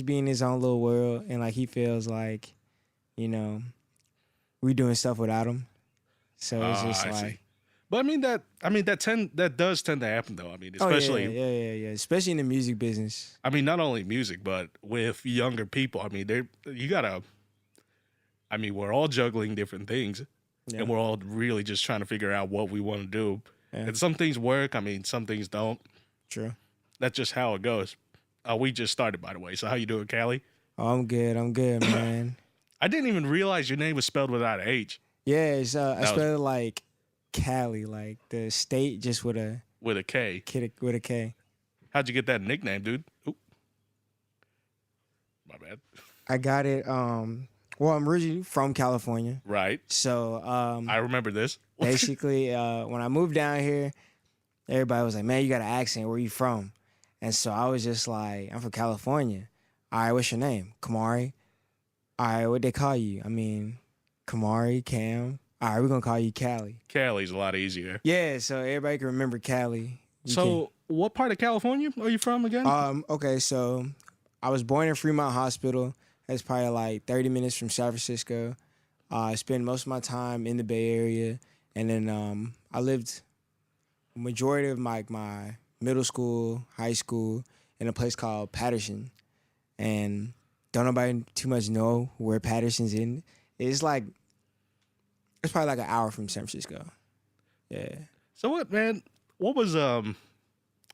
be in his own little world, and like he feels like, you know, we doing stuff without him. So it's just I see. like, But that does tend to happen though. I mean, oh yeah, especially yeah. Especially in the music business. not only music, but with younger people. I mean, you gotta. I mean, we're all juggling different things, Yeah, and we're all really just trying to figure out what we want to do. yeah, And some things work. I mean, some things don't. true. That's just how it goes. We just started, by the way. So how you doing, Callie? Oh, I'm good, man. I didn't even realize your name was spelled without an H. Yeah, it's I That was spelled it like Cali, like the state, just with a with a K. kid with a K. How'd you get that nickname, dude? Oop. My bad. I got it. Well, I'm originally from California, Right. so I remember this. basically, when I moved down here, everybody was like, "Man, you got an accent. Where you from?" And so I was just like, "I'm from California." All right, what's your name? Kamari. All right, what they call you? I mean, Kamari, Cam. All right, we're gonna call you Cali. Callie's a lot easier. Yeah, so everybody can remember Cali. So, what part of California are you from again? Okay, so I was born in Fremont Hospital. That's probably like 30 minutes from San Francisco. I spent most of my time in the Bay Area, and then I lived majority of my middle school, high school in a place called Patterson, and don't nobody too much know where Patterson's in. It's probably like an hour from San Francisco. Yeah. So what, man? What was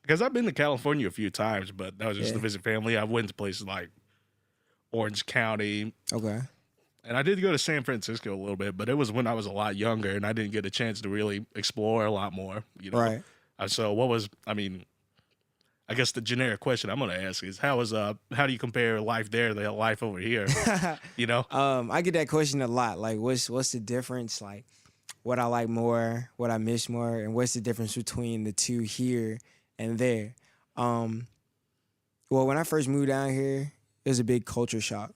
Because I've been to California a few times, but that was just to visit family. I went to places like Orange County. Okay. And I did go to San Francisco a little bit, but it was when I was a lot younger and I didn't get a chance to really explore a lot more, you know. Right. So what was, I guess the generic question I'm going to ask is how do you compare life there to life over here? You know? I get that question a lot. Like, what's the difference? Like, what I like more, what I miss more, and what's the difference between the two here and there? Well, when I first moved down here, it was a big culture shock.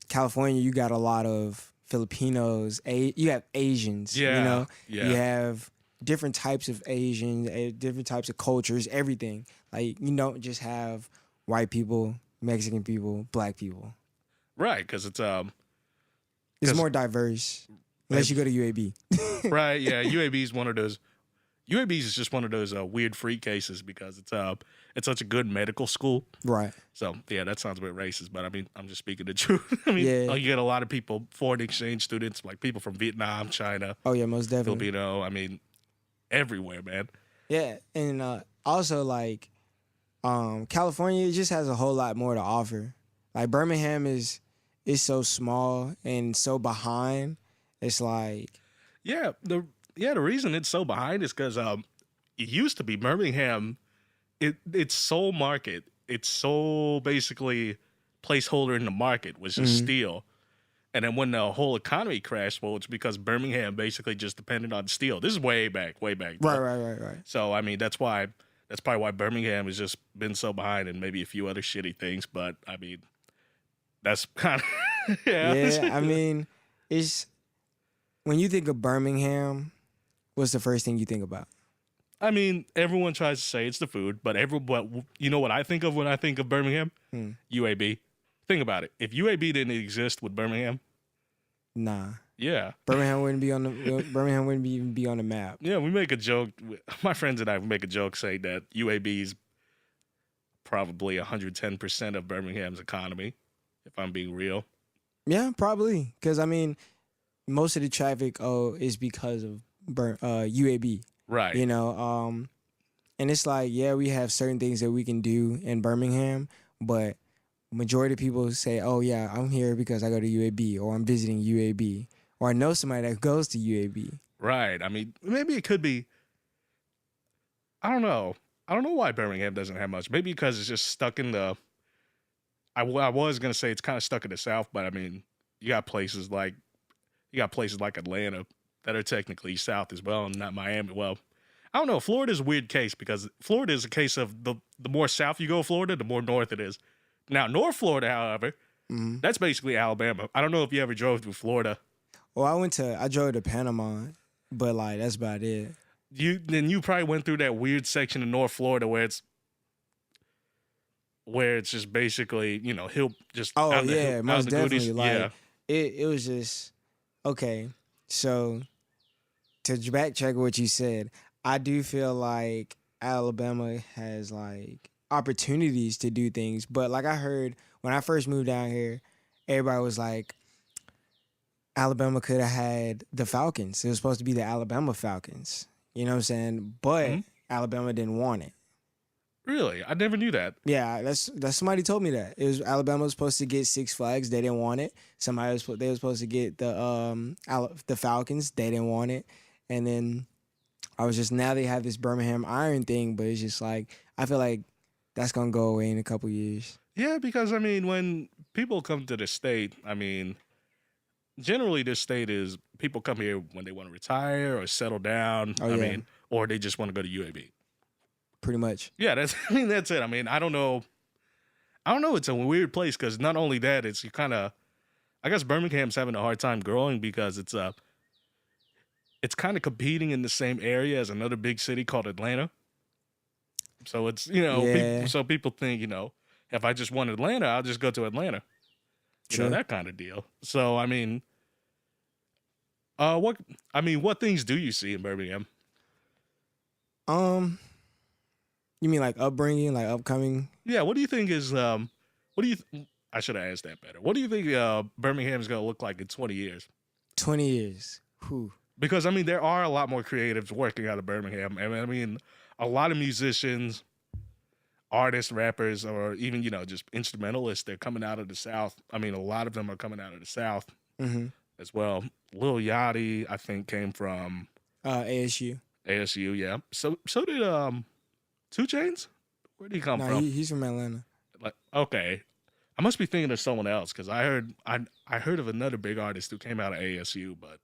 California, you got a lot of Filipinos. You have Asians. Yeah, You know, yeah. you have different types of Asians, different types of cultures, everything. Like, you don't just have white people, Mexican people, black people. Right, because it's It's more diverse, unless you go to UAB. right, yeah. UAB is one of those. UAB is just one of those weird freak cases because it's such a good medical school. Right. So yeah, that sounds a bit racist, but I mean, I'm just speaking the truth. Yeah. You get a lot of people, foreign exchange students, like people from Vietnam, China, Oh yeah, most definitely. Filipino. I mean, everywhere, man. Yeah, and also like California, it just has a whole lot more to offer. Like Birmingham is so small and so behind. It's like Yeah, the reason it's so behind is because it used to be Birmingham. Its sole market, its sole basically placeholder in the market was just steel. And then when the whole economy crashed, well, it's because Birmingham basically just depended on steel. This is way back. right. So I mean, that's probably why Birmingham has just been so behind, and maybe a few other shitty things. But I mean, that's kind of Yeah, I mean, it's when you think of Birmingham, what's the first thing you think about? I mean, everyone tries to say it's the food, but you know what I think of when I think of Birmingham? UAB. Think about it. If UAB didn't exist with Birmingham, Nah. yeah, Birmingham wouldn't be on the Birmingham wouldn't even be on the map. yeah, we make a joke. My friends and I make a joke saying that UAB is probably 110% of Birmingham's economy, if I'm being real. Yeah, probably. Because I mean, most of the traffic is because of UAB. Right. You know, and it's like, yeah, we have certain things that we can do in Birmingham, but majority of people say, oh yeah, I'm here because I go to UAB, or I'm visiting UAB, or I know somebody that goes to UAB. Right. I mean, maybe it could be. I don't know. I don't know why Birmingham doesn't have much. Maybe because it's just stuck in the. I was gonna say it's kind of stuck in the South, but I mean, you got places like Atlanta that are technically South as well, and not Miami. Well, I don't know. Florida's a weird case because Florida is a case of the more south you go, Florida, the more north it is. Now, North Florida, however, that's basically Alabama. I don't know if you ever drove through Florida. Well, I drove to Panama, but like that's about it. You probably went through that weird section of North Florida where where it's just basically, he'll just Oh out in the yeah, out in most the goodies. definitely. Yeah. Like it was just okay. So to backtrack what you said, I do feel like Alabama has like opportunities to do things, but like I heard when I first moved down here, everybody was like, Alabama could have had the Falcons. It was supposed to be the Alabama Falcons. You know what I'm saying? But Hmm. Alabama didn't want it. Really, I never knew that. Yeah, that's somebody told me that. It was Alabama was supposed to get Six Flags. They didn't want it. They were supposed to get the Falcons. They didn't want it. And then I was just now they have this Birmingham Iron thing, but it's just like I feel like that's gonna go away in a couple years. Yeah, because I mean, when people come to the state, I mean, generally this state is people come here when they want to retire or settle down. Oh I yeah, mean, or they just want to go to UAB. pretty much. Yeah, that's. I mean, that's it. I mean, I don't know. I don't know. It's a weird place because not only that, it's you kind of. I guess Birmingham's having a hard time growing because it's kind of competing in the same area as another big city called Atlanta. So it's Yeah, so people think if I just want Atlanta, I'll just go to Atlanta. true. That kind of deal. So I mean, what things do you see in Birmingham? Um, you mean like upbringing, like upcoming? Yeah, what do you think is what do you I should have asked that better. What do you think Birmingham's going to look like in 20 years? 20 years. Whew. Because I mean there are a lot more creatives working out of Birmingham. And I mean a lot of musicians, artists, rappers, or even just instrumentalists, they're coming out of the South. I mean a lot of them are coming out of the South Mm-hmm. as well. Lil Yachty, I think, came from ASU. ASU, yeah. So did 2 Chainz? Where did he come No, from? he's from Atlanta. Like, okay, I must be thinking of someone else because I heard of another big artist who came out of ASU, but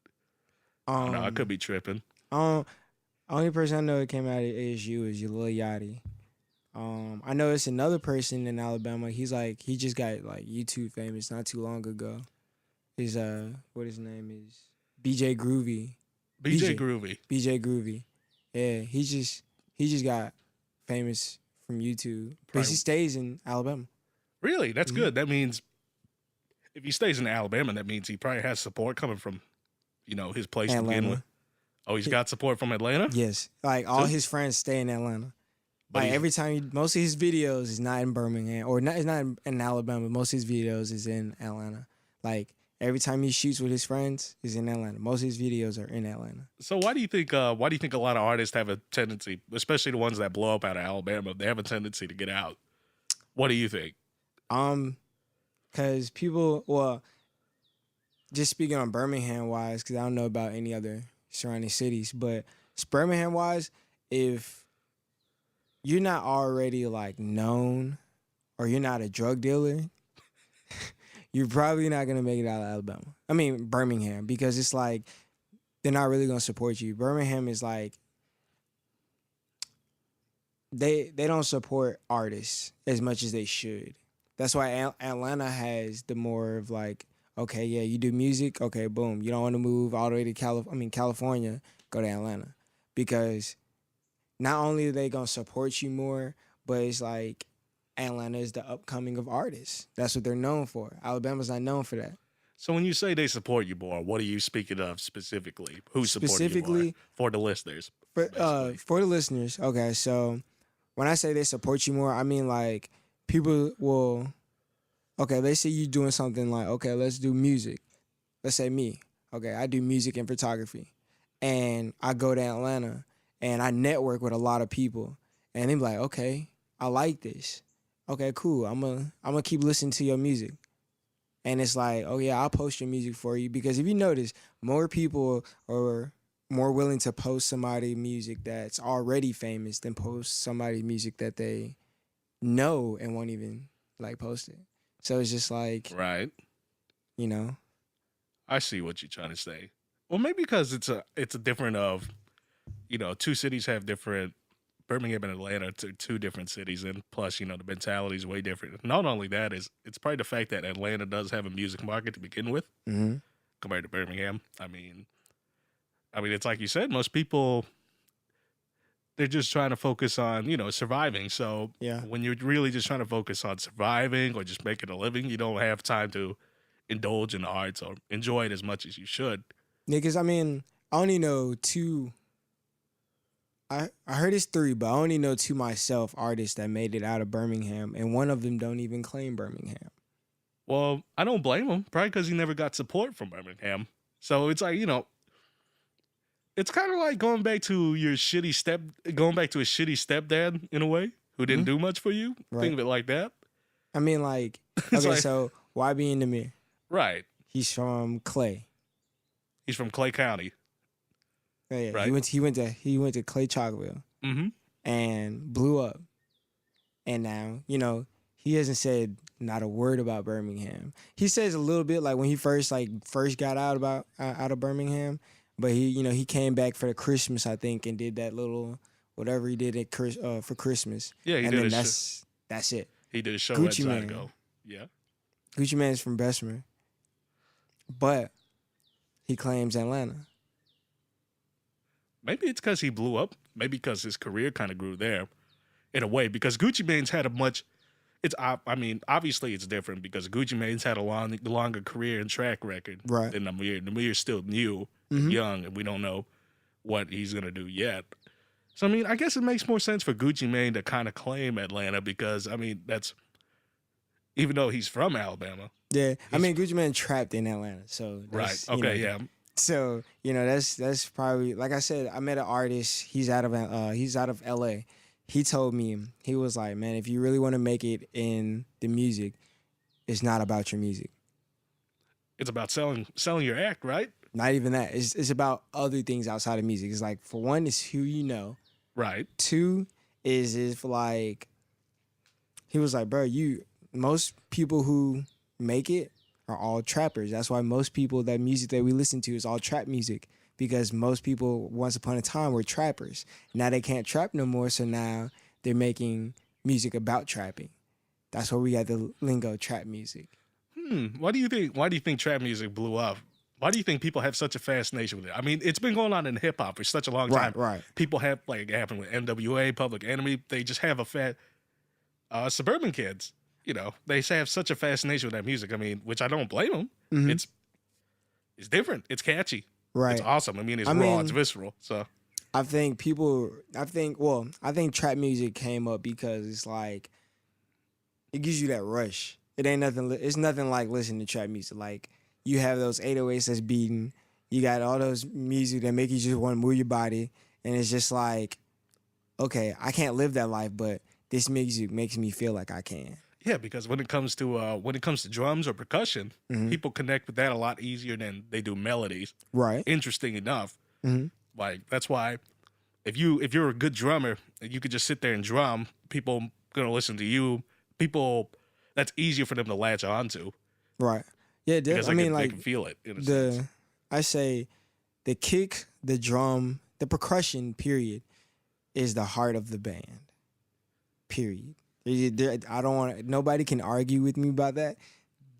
I don't know. I could be tripping. Only person I know that came out of ASU is Lil Yachty. I know it's another person in Alabama. He just got like YouTube famous not too long ago. His what his name is? BJ Groovy. BJ Groovy. BJ Groovy. Yeah, he just got famous from YouTube. But Probably- he stays in Alabama. Really, that's Mhm. good. That means if he stays in Alabama, that means he probably has support coming from his place to begin with. Atlanta. Oh, he's got support from Atlanta. Yes. Like all So- his friends stay in Atlanta. But Like he's- every time, most of his videos is not in Birmingham or not. It's not in Alabama. Most of his videos is in Atlanta. Like every time he shoots with his friends, is in Atlanta. Most of his videos are in Atlanta. So why do you think a lot of artists have a tendency, especially the ones that blow up out of Alabama, they have a tendency to get out? What do you think? Because people, well, just speaking on Birmingham wise, because I don't know about any other surrounding cities, but Birmingham wise, if you're not already like known or you're not a drug dealer, you're probably not gonna make it out of Alabama. I mean Birmingham, because it's like they're not really gonna support you. Birmingham is like they don't support artists as much as they should. That's why Atlanta has the more of like, okay, yeah, you do music, okay, boom. You don't want to move all the way to California, go to Atlanta, because not only are they gonna support you more, but it's like Atlanta is the upcoming of artists. That's what they're known for. Alabama's not known for that. So when you say they support you more, what are you speaking of specifically? Who's supporting you more? Specifically, For the listeners. For the listeners, okay, so when I say they support you more, I mean like people will, okay, let's say you doing something like, okay, let's do music. Let's say me, okay, I do music and photography, and I go to Atlanta and I network with a lot of people, and they're like, okay, I like this. Okay, cool. I'm gonna keep listening to your music. And it's like, oh yeah, I'll post your music for you, because if you notice, more people are more willing to post somebody's music that's already famous than post somebody's music that they know and won't even like post it. So it's just like, Right. you know, I see what you're trying to say. Well, maybe because it's a different of, two cities have different. Birmingham and Atlanta are two different cities, and plus, the mentality is way different. Not only that, it's probably the fact that Atlanta does have a music market to begin with, mm-hmm. compared to Birmingham. I mean, it's like you said, most people. they're just trying to focus on, surviving. So Yeah. when you're really just trying to focus on surviving or just making a living, you don't have time to indulge in the arts or enjoy it as much as you should. Niggas, I mean, I only know two. I heard it's three, but I only know two myself artists that made it out of Birmingham, and one of them don't even claim Birmingham. Well, I don't blame him, probably because he never got support from Birmingham. So it's like, it's kind of like going back to a shitty stepdad in a way who didn't do much for you. Right. Think of it like that. I mean, like, It's okay, like- so why be in the mirror? Right. He's from Clay. He's from Clay County. Yeah, Right. He went to Clay Chalkville Mm-hmm. and blew up. And now, he hasn't said not a word about Birmingham. He says a little bit like when he first got out of Birmingham, but he came back for the Christmas, I think, and did that little whatever he did for Christmas. Yeah, he and did then a that's it. He did a show Gucci at Mane. Zydeco. Yeah. Gucci Mane's from Bessemer, but he claims Atlanta. Maybe it's because he blew up. Maybe because his career kind of grew there in a way. Because Gucci Mane's had obviously it's different because Gucci Mane's had a longer career and track record Right. than Amir. Amir's still new and young, and we don't know what he's going to do yet. So, I guess it makes more sense for Gucci Mane to kind of claim Atlanta because, that's, even though he's from Alabama. Yeah, Gucci Mane trapped in Atlanta, so Right. that's, Okay, yeah. So that's probably, like I said, I met an artist. He's out of LA. He told me, he was like, man, if you really want to make it in the music, it's not about your music. It's about selling your act, right? Not even that. It's about other things outside of music. It's like, for one, it's who you know. Right. Two is if like, he was like, bro, most people who make it are all trappers. That's why most people, that music that we listen to is all trap music, because most people once upon a time were trappers. Now they can't trap no more, so now they're making music about trapping. That's where we got the lingo trap music. Why do you think trap music blew up? Why do you think people have such a fascination with it? It's been going on in hip hop for such a long time. Right. People have, like it happened with NWA, Public Enemy. They just have a fat suburban kids. They have such a fascination with that music. Which I don't blame them. Mhm. It's different. It's catchy. Right. It's awesome. It's raw. It's visceral. So I think trap music came up because it's like, it gives you that rush. It's nothing like listening to trap music. Like, you have those 808s that's beating. You got all those music that make you just want to move your body. And it's just like, okay, I can't live that life, but this music makes me feel like I can. yeah, because when it comes to drums or percussion, people connect with that a lot easier than they do melodies. Right. Interesting enough. Mhm. Like, that's why if you're a good drummer, you could just sit there and drum, people gonna listen to you. People, that's easier for them to latch onto. Right. Yeah, Because I mean, they like, can feel it. In a sense. I say the kick, the drum, the percussion, period, is the heart of the band. Period. I don't want, nobody can argue with me about that.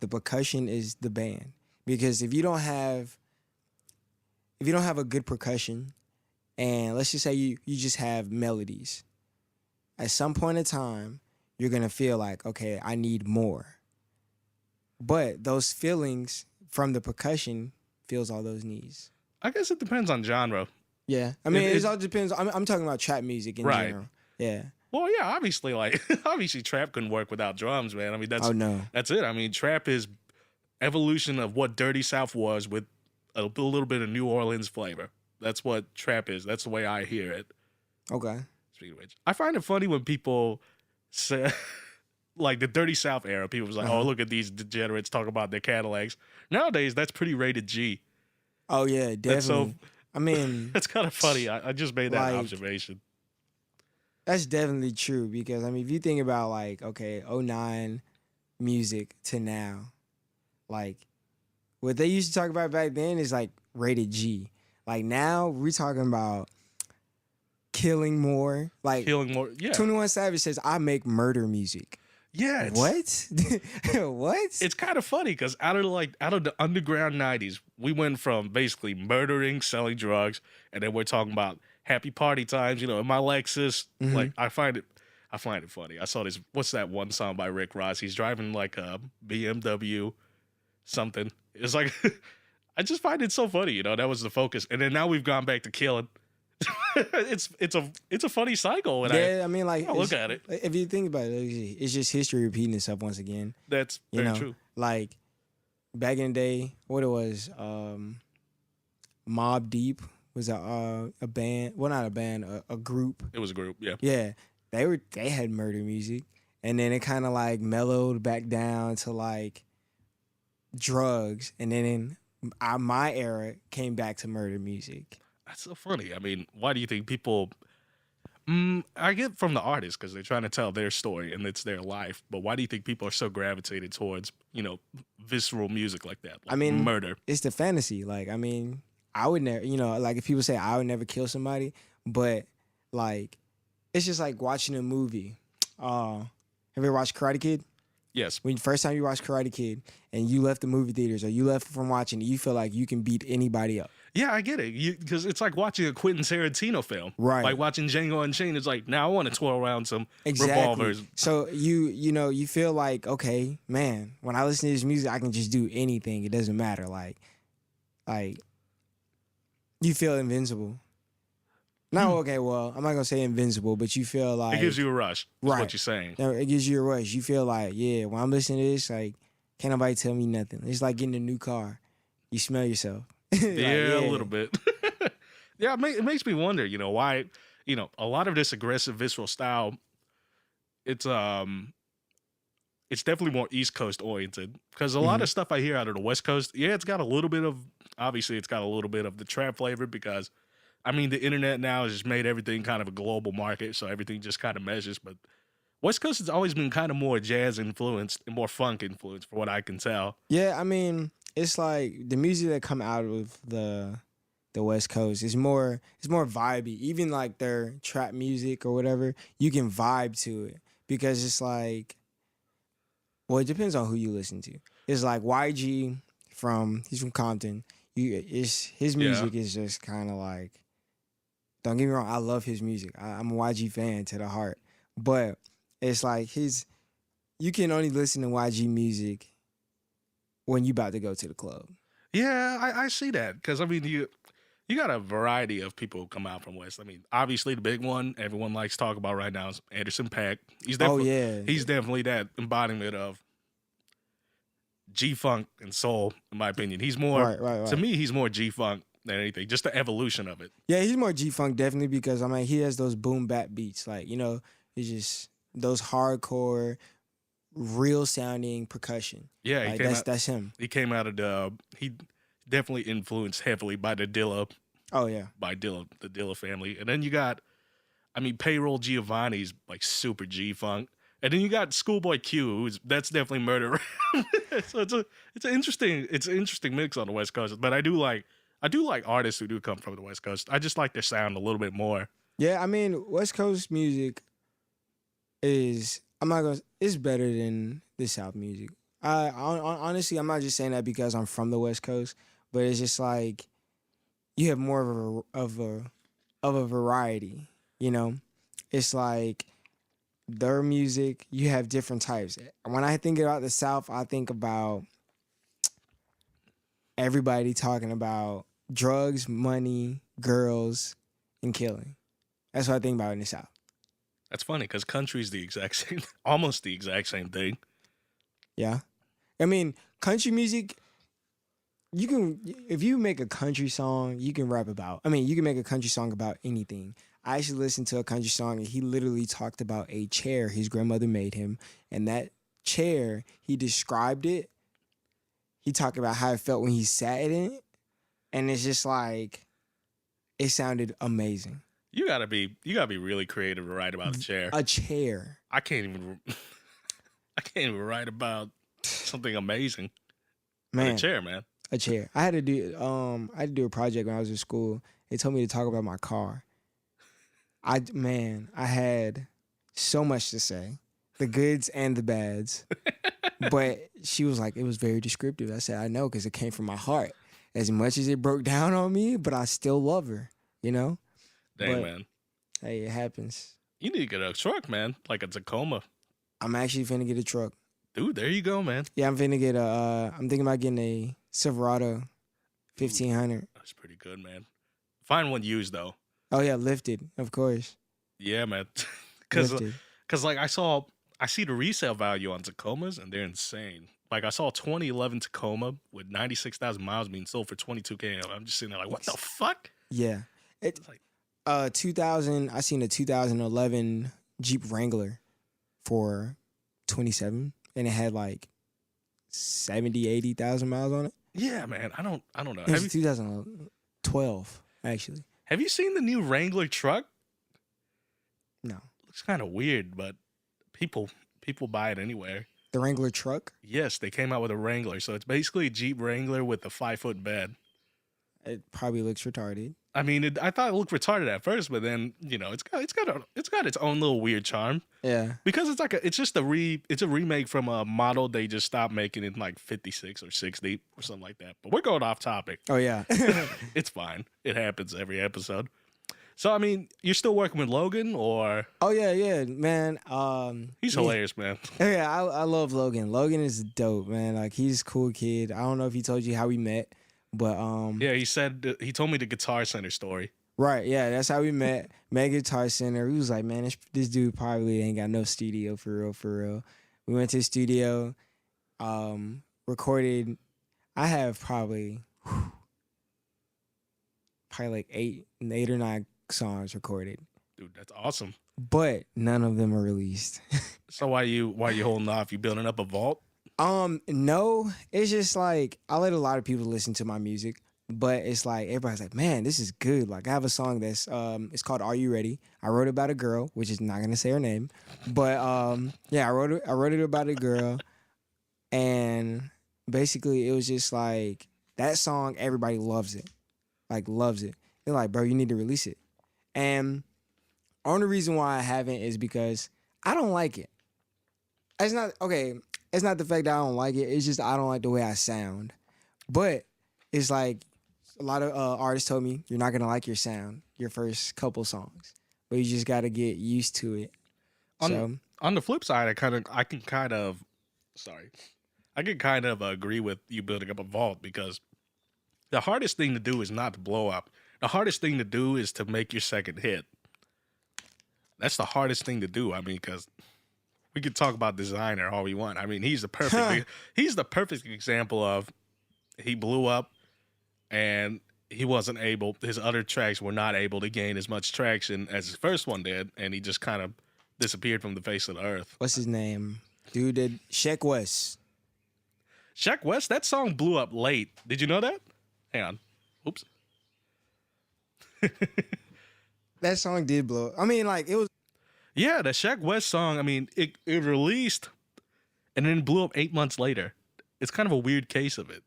The percussion is the band. Because if you don't have a good percussion, and let's just say you just have melodies, at some point in time, you're gonna feel like, okay, I need more. But those feelings from the percussion fills all those needs. I guess it depends on genre. Yeah, I mean, it all depends. I'm talking about trap music in Right. general. Yeah. Well, yeah, obviously, obviously, trap couldn't work without drums, man. That's Oh no. that's it. Trap is evolution of what Dirty South was with a little bit of New Orleans flavor. That's what trap is. That's the way I hear it. Okay. Speaking of which, I find it funny when people say, like the Dirty South era, people was like, oh, look at these degenerates talk about their Cadillacs. Nowadays, that's pretty rated G. Oh yeah, definitely. I mean, That's kind of funny. I just made that Like, observation. that's definitely true because if you think about like, okay, '09 music to now, like what they used to talk about back then is like rated G. Like now we're talking about killing more. Like Feeling more, yeah. 21 Savage says, I make murder music. Yeah. What? What? It's kind of funny because out of the underground 90s, we went from basically murdering, selling drugs, and then we're talking about happy party times, you know, in my Lexus. Mhm. Like I find it funny. I saw this. What's that one song by Rick Ross? He's driving like a BMW something. It's like I just find it so funny, you know. That was the focus, and then now we've gone back to killing. it's a funny cycle when I mean, like, I look at it. if you think about it, it's just history repeating itself once again. That's You very know, true. like back in the day, what it was, Mob Deep was a band. Well, not a band, a group. It was a group, yeah. Yeah, they had murder music, and then it kind of like mellowed back down to like drugs, and then in my era came back to murder music. That's so funny. I mean, why do you think people? I get from the artists because they're trying to tell their story and it's their life. But why do you think people are so gravitated towards, you know, visceral music like that? Like I mean, murder. It's the fantasy. Like, I mean, I would never, you know, like if people say I would never kill somebody, but like, it's just like watching a movie. Have you ever watched Karate Kid? Yes. When first time you watched Karate Kid and you left the movie theaters or you left from watching it, you feel like you can beat anybody up. Yeah, I get it. Because it's like watching a Quentin Tarantino film. Right. Like watching Django Unchained. It's like, now I want to twirl around some Exactly. revolvers. So you know, you feel like, okay, man, when I listen to this music, I can just do anything. It doesn't matter. Like you feel invincible. No, okay, well, I'm not gonna say invincible, but you feel like It gives you a rush. That's Right. what you're saying. No, it gives you a rush. You feel like, yeah, when I'm listening to this, like, can't nobody tell me nothing. It's like getting a new car. You smell yourself. Like, Yeah, a little bit. Yeah, it makes me wonder, you know, why, you know, a lot of this aggressive visceral style, it's definitely more East Coast oriented. Because a lot of stuff I hear out of the West Coast, yeah, it's got a little bit of the trap flavor because I mean the internet now has just made everything kind of a global market, so everything just kind of measures. But West Coast has always been kind of more jazz influenced and more funk influenced, for what I can tell. Yeah, I mean, it's like the music that come out of the West Coast is more vibey. Even like their trap music or whatever, you can vibe to it because it's like, well, it depends on who you listen to. It's like YG he's from Compton. His music is just kind of like, don't get me wrong, I love his music. I'm a YG fan to the heart, but it's like you can only listen to YG music when you about to go to the club. Yeah, I see that because I mean you got a variety of people who come out from West. I mean, obviously the big one everyone likes to talk about right now is Anderson .Paak. He's definitely that embodiment of G-funk and soul, in my opinion. He's more right. To me, he's more G-funk than anything. Just the evolution of it. Yeah, he's more G-funk definitely because I mean he has those boom bap beats, like, you know, it's just those hardcore, real sounding percussion. Yeah, like, that's him. He came out of he definitely influenced heavily by the Dilla. Oh yeah, by Dilla, the Dilla family, and then you got, I mean, Payroll Giovanni's like super G-funk, and then you got Schoolboy Q, that's definitely murder. So it's an interesting mix on the West Coast. But I do like artists who do come from the West Coast. I just like their sound a little bit more. Yeah, I mean West Coast music is it's better than the South music. Honestly, I'm not just saying that because I'm from the West Coast, but it's just like you have more of a variety. You know, it's like their music. You have different types. When I think about the South, I think about everybody talking about drugs, money, girls, and killing. That's what I think about in the South. That's funny because country's the exact same, almost the exact same thing. Yeah. I mean, country music, if you make a country song, you can make a country song about anything. I actually listened to a country song and he literally talked about a chair his grandmother made him. And that chair, he described it. He talked about how it felt when he sat in it. And it's just like, it sounded amazing. You gotta be really creative to write about a chair. A chair. I can't even write about something amazing. Man, a chair, man. A chair. I had to do a project when I was in school. They told me to talk about my car. I had so much to say, the goods and the bads. But she was like, it was very descriptive. I said, I know, because it came from my heart. As much as it broke down on me, but I still love her, you know? Dang, But man. hey, it happens. You need to get a truck, man. Like a Tacoma. I'm actually finna get a truck. Dude, there you go, man. Yeah, I'm finna get a. I'm thinking about getting a Silverado Dude, 1500. that's pretty good, man. Find one used, though. Oh yeah, lifted, of course. Yeah, man. Lifted. Because like I see the resale value on Tacomas, and they're insane. Like I saw a 2011 Tacoma with 96,000 miles being sold for 22K. I'm just sitting there like, what the fuck? Yeah. It It's like, 2000. I seen a 2011 Jeep Wrangler for 27, and it had like 70, 80,000 miles on it. yeah, man. I don't know. It was 2012, actually. Have you seen the new Wrangler truck? No, Looks kind of weird, but people buy it anywhere. the Wrangler truck. Yes, they came out with a Wrangler, so it's basically a Jeep Wrangler with a 5-foot bed. It probably looks retarded. I mean, I thought it looked retarded at first, but then it's got its own little weird charm Yeah. because it's a remake from a model they just stopped making in like 56 or 60 or something like that. But we're going off topic. Oh yeah. It's fine. It happens every episode. So I mean, you're still working with Logan, or Oh yeah, man. he's yeah. hilarious, man. Yeah, I love Logan. Logan is dope, man. Like he's a cool kid. I don't know if he told you how we met, but Yeah, he told me the Guitar Center story. right, yeah, that's how we met. Met Guitar Center. We was like, man, this dude probably ain't got no studio for real, for real. We went to the studio, recorded. I have probably like eight or nine songs recorded, Dude, that's awesome. but none of them are released. So why you holding off? You building up a vault? No, it's just like I let a lot of people listen to my music, but it's like everybody's like, man, this is good. Like I have a song that's it's called Are You Ready? I wrote about a girl, which is not gonna say her name, but yeah, I wrote it about a girl, and basically it was just like that song, everybody loves it. Like loves it. They're like, bro, you need to release it. And only reason why I haven't is because I don't like it. It's not okay. It's not the fact that I don't like it. It's just I don't like the way I sound. But it's like a lot of artists told me you're not gonna like your sound your first couple songs, but you just got to get used to it. On the flip side, I can kind of agree with you building up a vault, because the hardest thing to do is not to blow up. The hardest thing to do is to make your second hit. That's the hardest thing to do. I mean, because we could talk about Designer all we want. I mean, he's the perfect example of he blew up and he wasn't able. His other tracks were not able to gain as much traction as his first one did, and he just kind of disappeared from the face of the earth. What's his name? Dude did Sheck West. Sheck West, that song blew up late. Did you know that? Hang on. Oops. That song did blow up. I mean, like it was. Yeah, the Sheck West song, I mean, it released and then blew up 8 months later. It's kind of a weird case of it.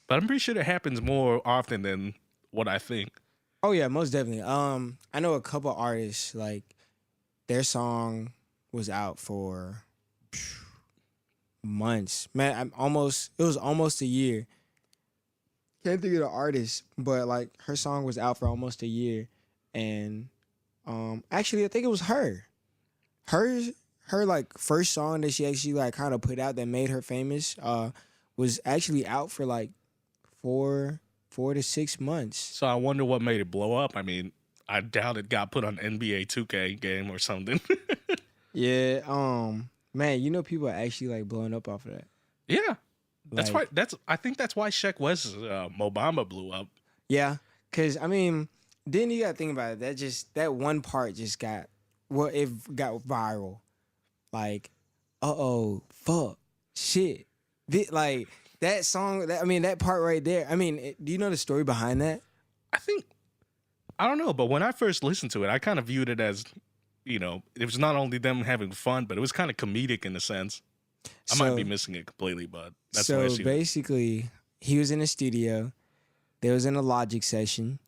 But I'm pretty sure it happens more often than what I think. Oh yeah, most definitely. I know a couple artists like their song was out for months. Man, it was almost a year. Can't think of the artist, but like her song was out for almost a year, and actually I think it was her like first song that she actually like kind of put out that made her famous was actually out for like 4 to 6 months. So I wonder what made it blow up. I mean, I doubt it got put on NBA 2K game or something. Yeah, man, you know people are actually like blowing up off of that. Yeah. That's Like, why I think that's why Sheck West's Mobamba blew up. yeah, cause I mean, then you gotta think about it. That one part just got it got viral. Like, fuck, shit, like that song. That part right there. I mean, do you know the story behind that? I don't know, but when I first listened to it, I kind of viewed it as, it was not only them having fun, but it was kind of comedic in a sense. I might be missing it completely, but that's what I see. So basically, he was in the studio. They was in a Logic session.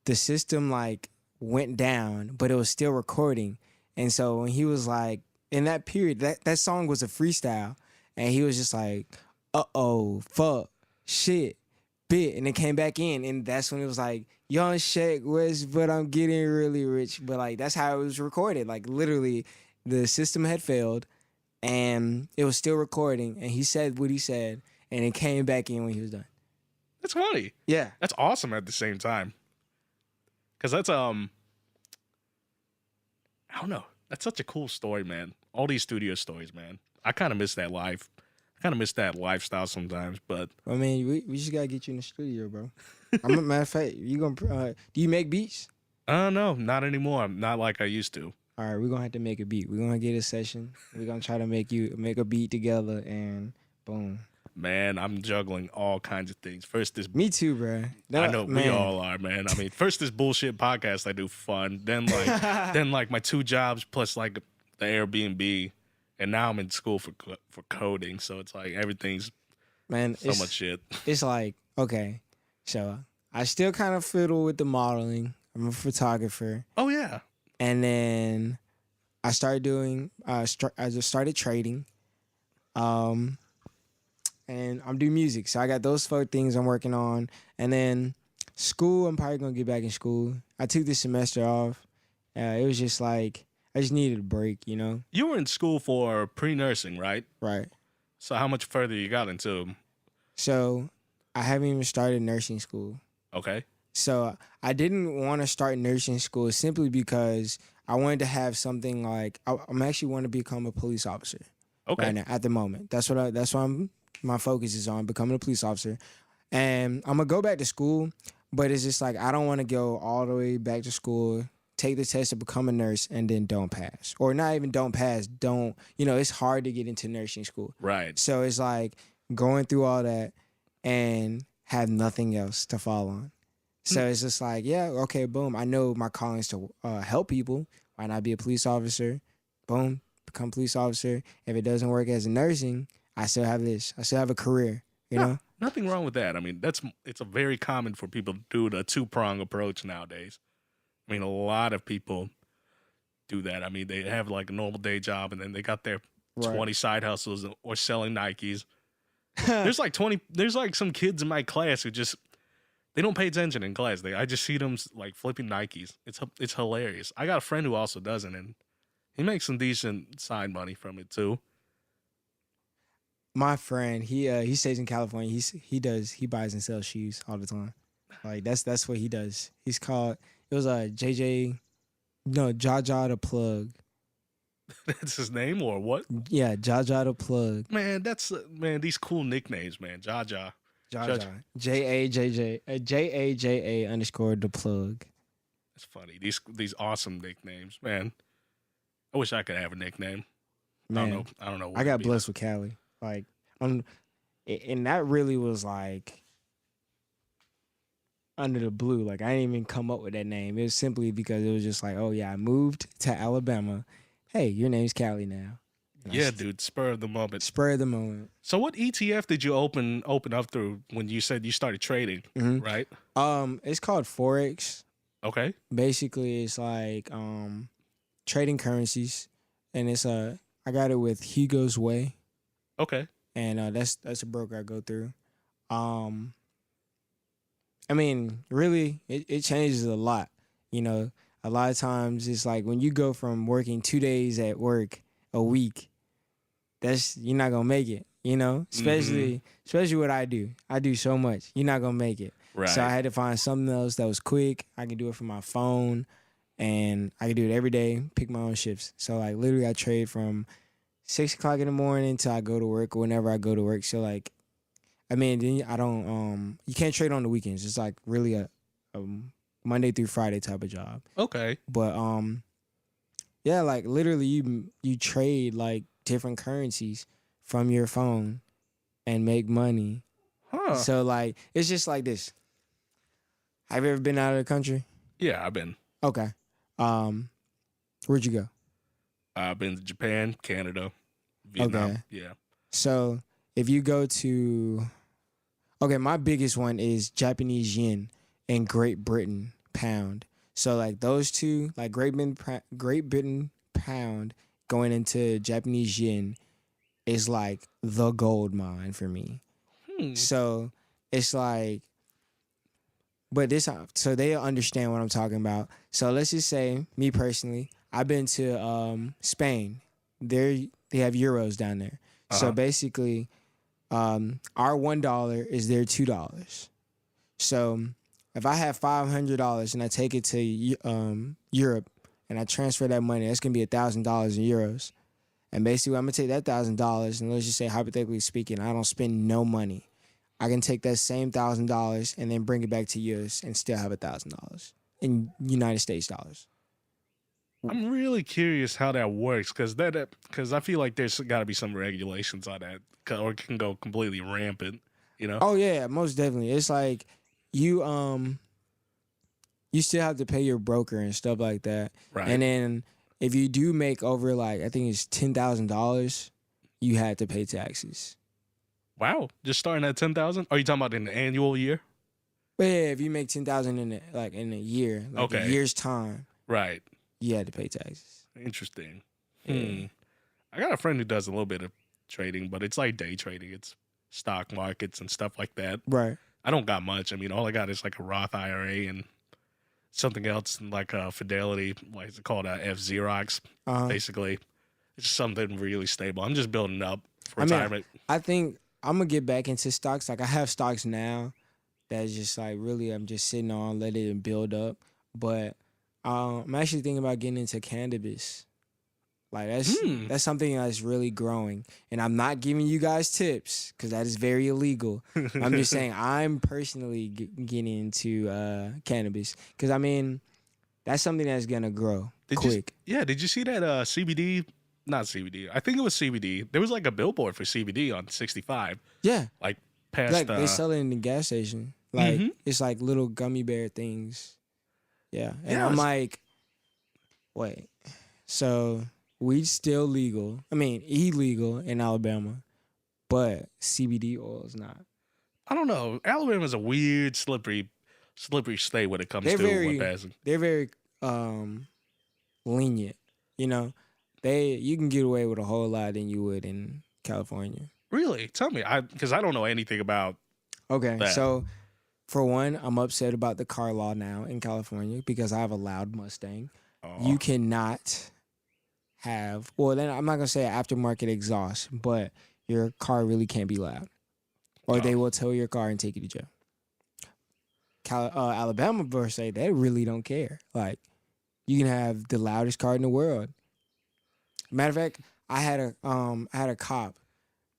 The system like went down, but it was still recording. And so when he was like in that period, that song was a freestyle, and he was just like, fuck, shit, bit, and it came back in, and that's when it was like, Young Shaq West, but I'm getting really rich. But like that's how it was recorded. Like literally, the system had failed, and it was still recording. And he said what he said, and it came back in when he was done. That's funny. Yeah, That's awesome at the same time. Cause that's I don't know. That's such a cool story, man. All these studio stories, man. I kind of miss that life. I kind of miss that lifestyle sometimes, but I mean, we just gotta get you in the studio, bro. I'm a matter of fact, you gonna do you make beats? no, not anymore. Not like I used to. All right, we're gonna have to make a beat. We're gonna get a session. We're gonna try to make a beat together, and boom. Man, I'm juggling all kinds of things. First, this Me too, bro. I know man. we all are, man. I mean, first this bullshit podcast I do for fun, then like my 2 jobs plus like the Airbnb, and now I'm in school for coding. So it's like everything's Man, so much shit. It's like okay, so I still kind of fiddle with the modeling. I'm a photographer, Oh yeah, and then I started doing. I just started trading. And I'm doing music. So I got those 4 things I'm working on. And then school, I'm probably going to get back in school. I took this semester off. It was just like, I just needed a break, you know? you were in school for pre-nursing, right? Right. So how much further you got into? So I haven't even started nursing school. Okay. So I didn't want to start nursing school simply because I wanted to have something like, I'm actually want to become a police officer Okay. right now at the moment. That's what my focus is on, becoming a police officer. And I'm going to go back to school, but it's just like I don't want to go all the way back to school, take the test to become a nurse, and then don't pass. Or not even don't pass, it's hard to get into nursing school. Right. So it's like going through all that and have nothing else to fall on. So it's just like, yeah, okay, boom. I know my calling is to help people. Why not be a police officer? Boom, become a police officer. If it doesn't work as a nursing, I still have this. I still have a career, you know? Nothing wrong with that. I mean, it's a very common for people to do the 2-prong approach nowadays. I mean, a lot of people do that. I mean, they have like a normal day job and then they got their 20 side hustles or selling Nikes. There's like some kids in my class who just, they don't pay attention in class. I just see them like flipping Nikes. It's hilarious. I got a friend who also does it, and he makes some decent side money from it too. My friend, he stays in California. He buys and sells shoes all the time. Like that's what he does. It was JJ, no, Jaja the Plug. That's his name or what? Yeah, Jaja the Plug. Man, these cool nicknames, man. Jaja. Jaja. JAJA _the Plug. That's funny. These awesome nicknames, man. I wish I could have a nickname. Man, I don't know. What I got blessed with Cali. Like, and that really was like under the blue. Like, I didn't even come up with that name. It was simply because it was just like, oh yeah, I moved to Alabama. Hey, your name's Cali now. And yeah, dude. Spur of the moment. Spur of the moment. So, what ETF did you open up through when you said you started trading? Mm-hmm. Right. It's called Forex. Okay. Basically, it's like trading currencies, and I got it with Hugo's Way. Okay. And that's a broker I go through. I mean, really, it changes a lot. You know, a lot of times it's like when you go from working 2 days at work a week, you're not gonna make it. You know, especially what I do. I do so much. You're not gonna make it. Right. So I had to find something else that was quick. I can do it from my phone, and I can do it every day. Pick my own shifts. So like literally, I trade from 6 o'clock in the morning till I go to work or whenever I go to work. So like, I mean, then I don't, you can't trade on the weekends. It's like really a Monday through Friday type of job. Okay. But yeah, like literally you trade like different currencies from your phone and make money. Huh. So like, it's just like this. Have you ever been out of the country? Yeah, I've been. Okay. Where'd you go? I've been to Japan, Canada, Vietnam. Okay. Yeah. So if you go to, okay, my biggest one is Japanese yen and Great Britain pound. So like those two, like Great Britain pound going into Japanese yen is like the gold mine for me. So it's like but this so they understand what I'm talking about. So let's just say me personally, I've been to Spain. They have euros down there. So basically, our $1 is their $2. So if I have $500 and I take it to Europe and I transfer that money, that's gonna be $1,000 in euros. And basically, I'm gonna take that $1,000 and let's just say, hypothetically speaking, I don't spend no money. I can take that same $1,000 and then bring it back to US and still have $1,000 in United States dollars. I'm really curious how that works because I feel like there's got to be some regulations on that, or it can go completely rampant. You know? Oh yeah, most definitely. It's like you you still have to pay your broker and stuff like that. Right. And then if you do make over like I think it's $10,000, you had to pay taxes. Wow, just starting at 10,000. Are you talking about in the annual year? But yeah, if you make 10,000 in a year, like a year's time, right, you had to pay taxes. Interesting. Yeah. I got a friend who does a little bit of trading, but it's like day trading. It's stock markets and stuff like that. Right. I don't got much. I mean, all I got is like a Roth IRA and something else like a Fidelity, what is it called, F Xerox. Basically, it's something really stable. I'm just building up for retirement. I think I'm gonna get back into stocks. Like I have stocks now that's just like really I'm just sitting on, let it build up. But I'm actually thinking about getting into cannabis. Like that's something that's really growing, and I'm not giving you guys tips because that is very illegal. I'm just saying I'm personally getting into cannabis because I mean that's something that's gonna grow quick. Did you see that CBD? Not CBD. I think it was CBD. There was like a billboard for CBD on 65. Yeah, like past. Like they sell it in the gas station. Like it's like little gummy bear things. Yeah, and I'm like, wait, so. Weed's still legal. I mean, illegal in Alabama, but CBD oil is not. I don't know. Alabama's a weird, slippery state when it comes to what passing. They're very lenient. You know, you can get away with a whole lot than you would in California. Really? Tell me, because I don't know anything about. Okay, that. So for one, I'm upset about the car law now in California because I have a loud Mustang. You cannot have then I'm not gonna say aftermarket exhaust, but your car really can't be loud, or they will tow your car and take you to jail. Alabama per se, they really don't care. Like you can have the loudest car in the world. Matter of fact, I had a cop,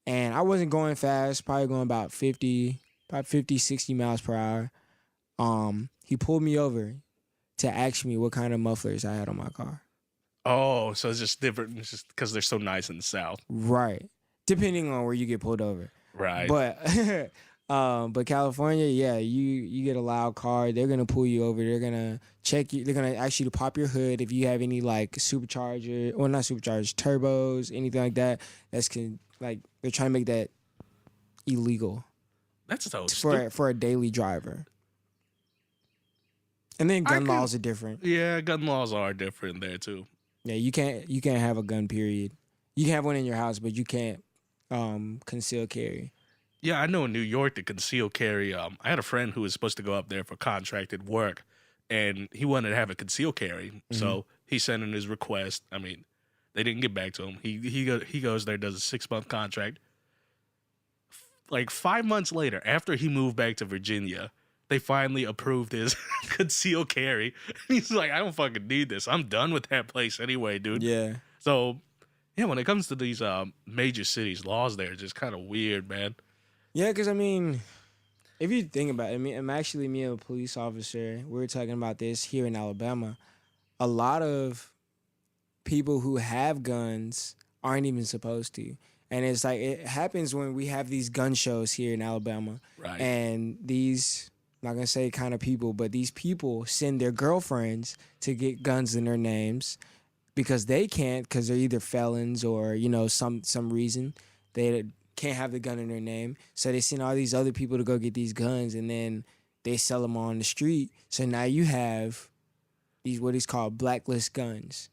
and I wasn't going fast, probably going about 50, 60 miles per hour. He pulled me over to ask me what kind of mufflers I had on my car. Oh, so it's just different. It's just because they're so nice in the South. Right. Depending on where you get pulled over. Right. But California, yeah, you get a loud car, they're gonna pull you over. They're gonna check you. They're gonna ask you to pop your hood if you have any like supercharger, or not superchargers, turbos, anything like that. They're trying to make that illegal. That's so for a daily driver. And then gun laws are different. Yeah, gun laws are different there too. Yeah, you can't have a gun, period. You can have one in your house, but you can't conceal carry. Yeah, I know in New York the conceal carry. I had a friend who was supposed to go up there for contracted work, and he wanted to have a conceal carry. So he sent in his request. I mean, they didn't get back to him. He goes there, does a 6-month contract. Like 5 months later, after he moved back to Virginia, they finally approved his conceal carry. He's like, I don't fucking need this. I'm done with that place anyway, dude. Yeah. So, yeah, when it comes to these major cities, laws there are just kind of weird, man. Yeah, because, I mean, if you think about it, me and a police officer, we were talking about this here in Alabama. A lot of people who have guns aren't even supposed to. And it's like, it happens when we have these gun shows here in Alabama. Right. And these, I'm not going to say kind of people, but these people send their girlfriends to get guns in their names because they can't, because they're either felons or, some reason they can't have the gun in their name. So they send all these other people to go get these guns, and then they sell them on the street. So now you have these, what is called blacklist guns,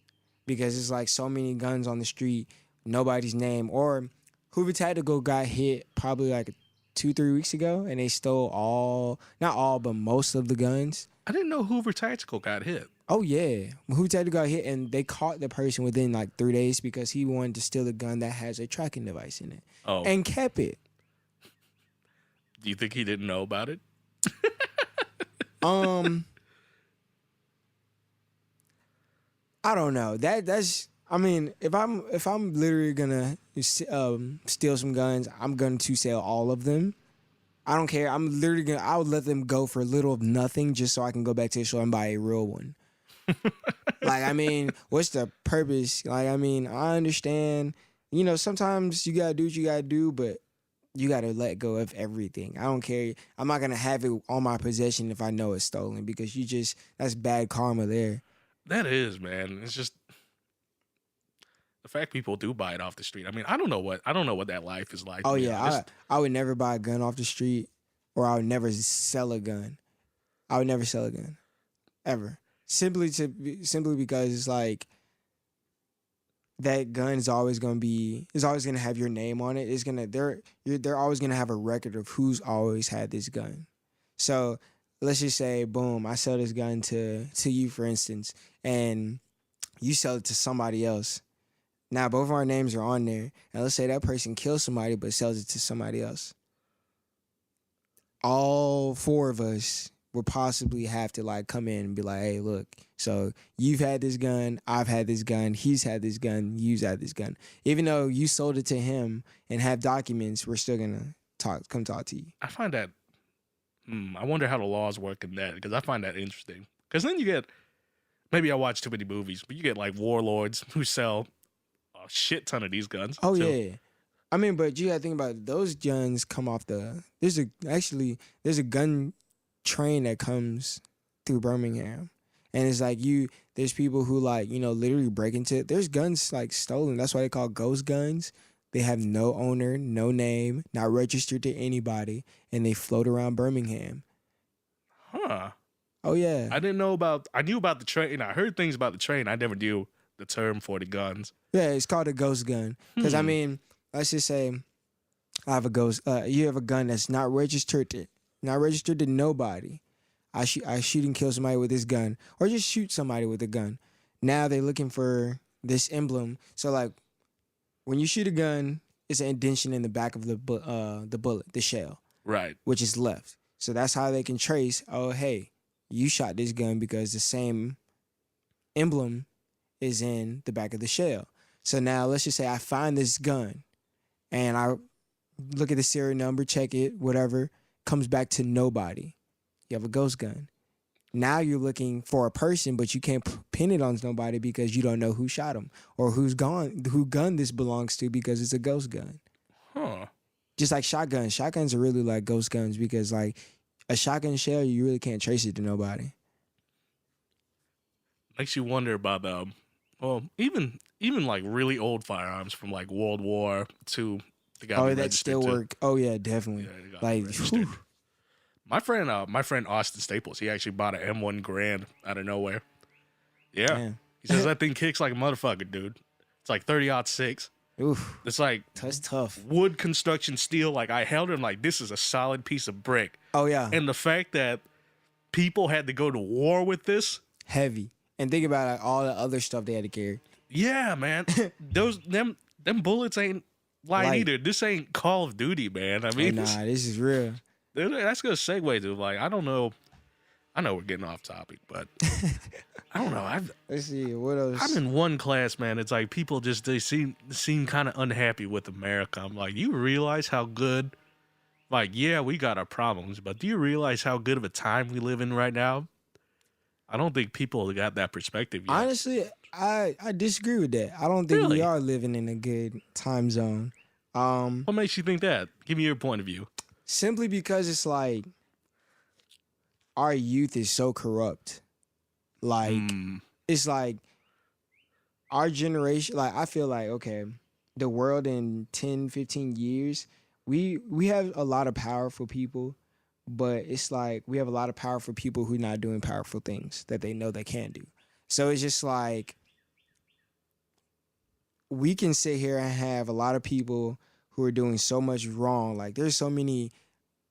because it's like so many guns on the street, nobody's name. Or Hoover Tactical got hit probably like 2-3 weeks ago, and they stole not all, but most of the guns. I didn't know Hoover Tactical got hit. Oh yeah, who got hit, and they caught the person within like 3 days because he wanted to steal a gun that has a tracking device in it, and kept it. Do you think he didn't know about it? I don't know. That's. I mean, if I'm literally gonna steal some guns, I'm going to sell all of them. I don't care. I would let them go for little of nothing just so I can go back to the store and buy a real one. Like, I mean, what's the purpose? Like, I mean, I understand. You know, sometimes you gotta do what you gotta do, but you gotta let go of everything. I don't care. I'm not gonna have it on my possession if I know it's stolen because that's bad karma there. That is, man. It's just the fact people do buy it off the street. I mean, I don't know what that life is like. Oh yeah, I would never buy a gun off the street, or I would never sell a gun. I would never sell a gun, ever. Simply because it's like that gun is always gonna have your name on it. They're always gonna have a record of who's always had this gun. So let's just say, boom, I sell this gun to you, for instance, and you sell it to somebody else. Now, both of our names are on there, and let's say that person kills somebody but sells it to somebody else. All 4 of us would possibly have to like come in and be like, hey, look, so you've had this gun, I've had this gun, he's had this gun, you've had this gun. Even though you sold it to him and have documents, we're still gonna come talk to you. I find that, I wonder how the laws work in that, because I find that interesting. Because then you get, maybe I watch too many movies, but you get like warlords who sell a shit ton of these guns. Oh, yeah. I mean, but you gotta think about it. Those guns come off there's a gun train that comes through Birmingham. And it's like there's people who like, you know, literally break into it. There's guns like stolen. That's why they call ghost guns. They have no owner, no name, not registered to anybody, and they float around Birmingham. Huh. Oh yeah. I knew about the train. I heard things about the train. I never knew the term for the guns. Yeah, it's called a ghost gun. Because I mean, let's just say I have a ghost. You have a gun that's not registered to nobody. I shoot and kill somebody with this gun, or just shoot somebody with a gun. Now they're looking for this emblem. So like, when you shoot a gun, it's an indentation in the back of the bullet, the shell, right, which is left. So that's how they can trace. Oh, hey, you shot this gun because the same emblem is in the back of the shell. So now let's just say I find this gun, and I look at the serial number, check it, whatever, comes back to nobody. You have a ghost gun. Now you're looking for a person, but you can't pin it on nobody because you don't know who shot him or who gun this belongs to because it's a ghost gun. Huh. Just like shotguns. Shotguns are really like ghost guns because like a shotgun shell, you really can't trace it to nobody. Makes you wonder about even like really old firearms from like World War II. Oh, that still work. Oh yeah, definitely. Yeah, like, my friend Austin Staples, he actually bought an M1 Grand out of nowhere. Yeah, damn. He says that thing kicks like a motherfucker, dude. It's like 30-06. Oof, it's like that's tough. Wood construction steel. Like I held him like this is a solid piece of brick. Oh yeah, and the fact that people had to go to war with this heavy. And think about like, all the other stuff they had to carry. Yeah, man. them bullets ain't light either. This ain't Call of Duty, man. I mean, nah, this is real. That's gonna segue to like I don't know. I know we're getting off topic, but I don't know. Let's see what else. I'm in one class, man. It's like people they seem kind of unhappy with America. I'm like, you realize how good? Like, yeah, we got our problems, but do you realize how good of a time we live in right now? I don't think people got that perspective yet. Honestly, I disagree with that. I don't think we are living in a good time zone. What makes you think that? Give me your point of view. Simply because it's like our youth is so corrupt. Like it's like our generation, like I feel like, okay, the world in 10, 15 years, we have a lot of powerful people, but it's like we have a lot of powerful people who are not doing powerful things that they know they can do. So it's just like we can sit here and have a lot of people who are doing so much wrong. Like there's so many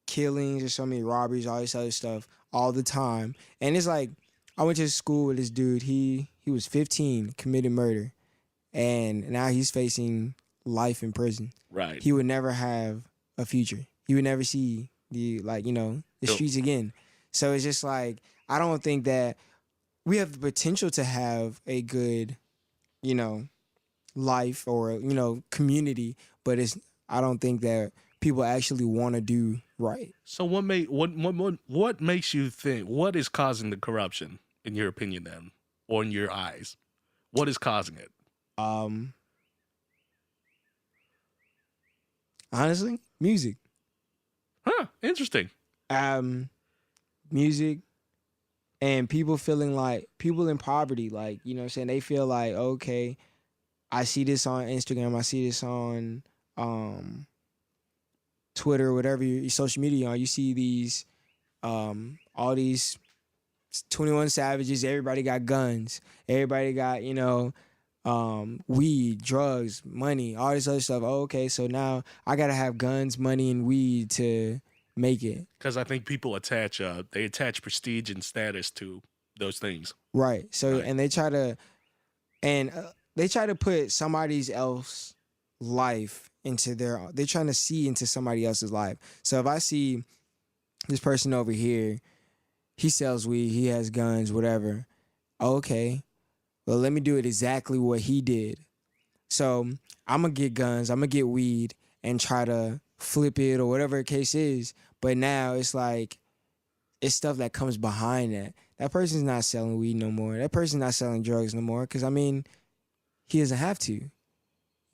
killings, there's so many robberies, all this other stuff all the time. And it's like I went to school with this dude. He was 15, committed murder, and now he's facing life in prison. Right. He would never have a future. He would never see the streets again. So it's just like I don't think that we have the potential to have a good, life or community, but I don't think that people actually want to do right. So what makes you think, what is causing the corruption in your opinion then, or in your eyes? What is causing it? Honestly, music. Huh, interesting. Music and people feeling like people in poverty, like, you know what I'm saying? They feel like, okay, I see this on Instagram, I see this on Twitter, whatever your social media on. You see these all these 21 Savages, everybody got guns, everybody got, weed, drugs, money, all this other stuff. Oh, okay, so now I gotta have guns, money, and weed to make it. Because I think people attach prestige and status to those things. Right. So right. And they try to put somebody else's life into they're trying to see into somebody else's life. So if I see this person over here, he sells weed, he has guns, whatever. Okay, well, let me do it exactly what he did. So I'm going to get guns, I'm going to get weed and try to flip it or whatever the case is. But now it's like, it's stuff that comes behind that. That person's not selling weed no more. That person's not selling drugs no more. Because, he doesn't have to.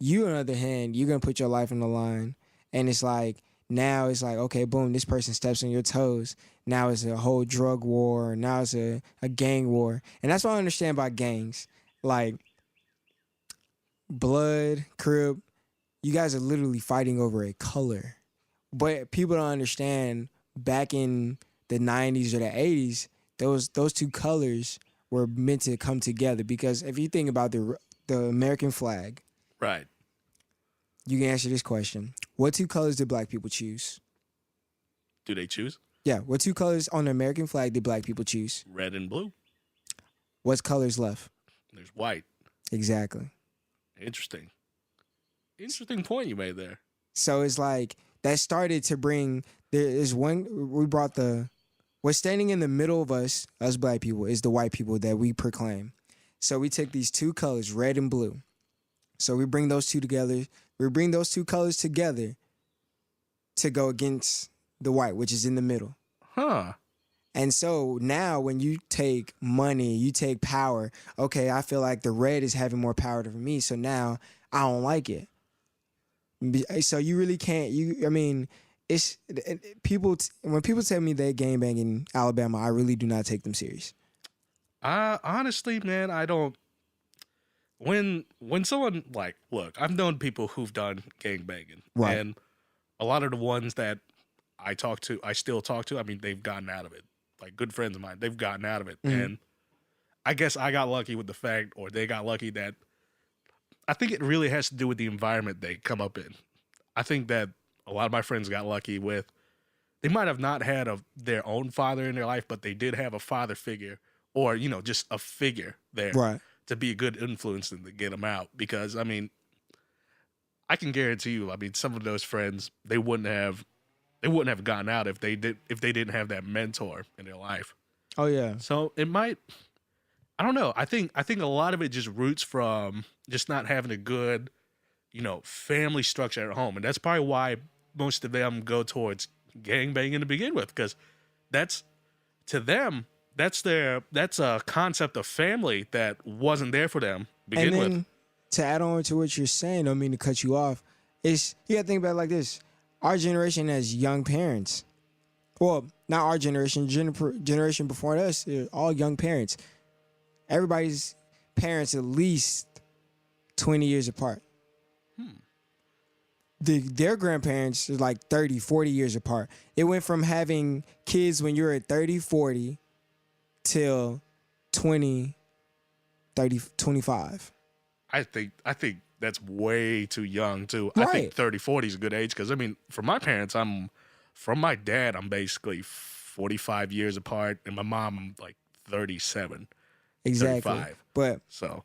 You, on the other hand, you're going to put your life on the line. And it's like, now it's like, okay, boom, this person steps on your toes. Now it's a whole drug war. Now it's a gang war. And that's what I understand about gangs. Like, Blood, Crip, you guys are literally fighting over a color. But people don't understand, back in the 90s or the 80s, those two colors were meant to come together. Because if you think about the American flag, right, you can answer this question. What two colors did black people choose? Do they choose? Yeah, what two colors on the American flag did black people choose? Red and blue. What's colors left? There's white. Exactly. Interesting point you made there. So it's like, that started to bring, what's standing in the middle of us black people, is the white people that we proclaim. So we took these two colors, red and blue. So we bring those two together. We bring those two colors together to go against the white, which is in the middle. Huh. And so now when you take money, you take power, okay, I feel like the red is having more power than me, so now I don't like it. So you really can't, it's people, when people tell me they gangbang in Alabama, I really do not take them serious. Honestly, man, I don't. When someone, like, look, I've known people who've done gangbanging, right, and a lot of the ones that I still talk to, they've gotten out of it. Like, good friends of mine, they've gotten out of it, and I guess I got lucky with the fact, or they got lucky that. I think it really has to do with the environment they come up in. I think that a lot of my friends got lucky with, they might have not had their own father in their life, but they did have a father figure, or, just a figure there, right, to be a good influence and to get them out. Because, I can guarantee you, some of those friends, they wouldn't have gotten out if they didn't have that mentor in their life. Oh yeah. So it might, I don't know. I think a lot of it just roots from just not having a good, family structure at home. And that's probably why most of them go towards gangbanging to begin with, because to them, that's a concept of family that wasn't there for them to begin with. To add on to what you're saying, I don't mean to cut you off, you gotta think about it like this. Our generation as young parents, well, not our generation, generation before us, they're all young parents. Everybody's parents at least 20 years apart. Their grandparents are like 30, 40 years apart. It went from having kids when you were at 30, 40 till 20, 30, 25. I think that's way too young too. Right. I think 30, 40 is a good age, because for my parents, I'm from my dad, I'm basically 45 years apart, and my mom, I'm like 37, Exactly. 35. But So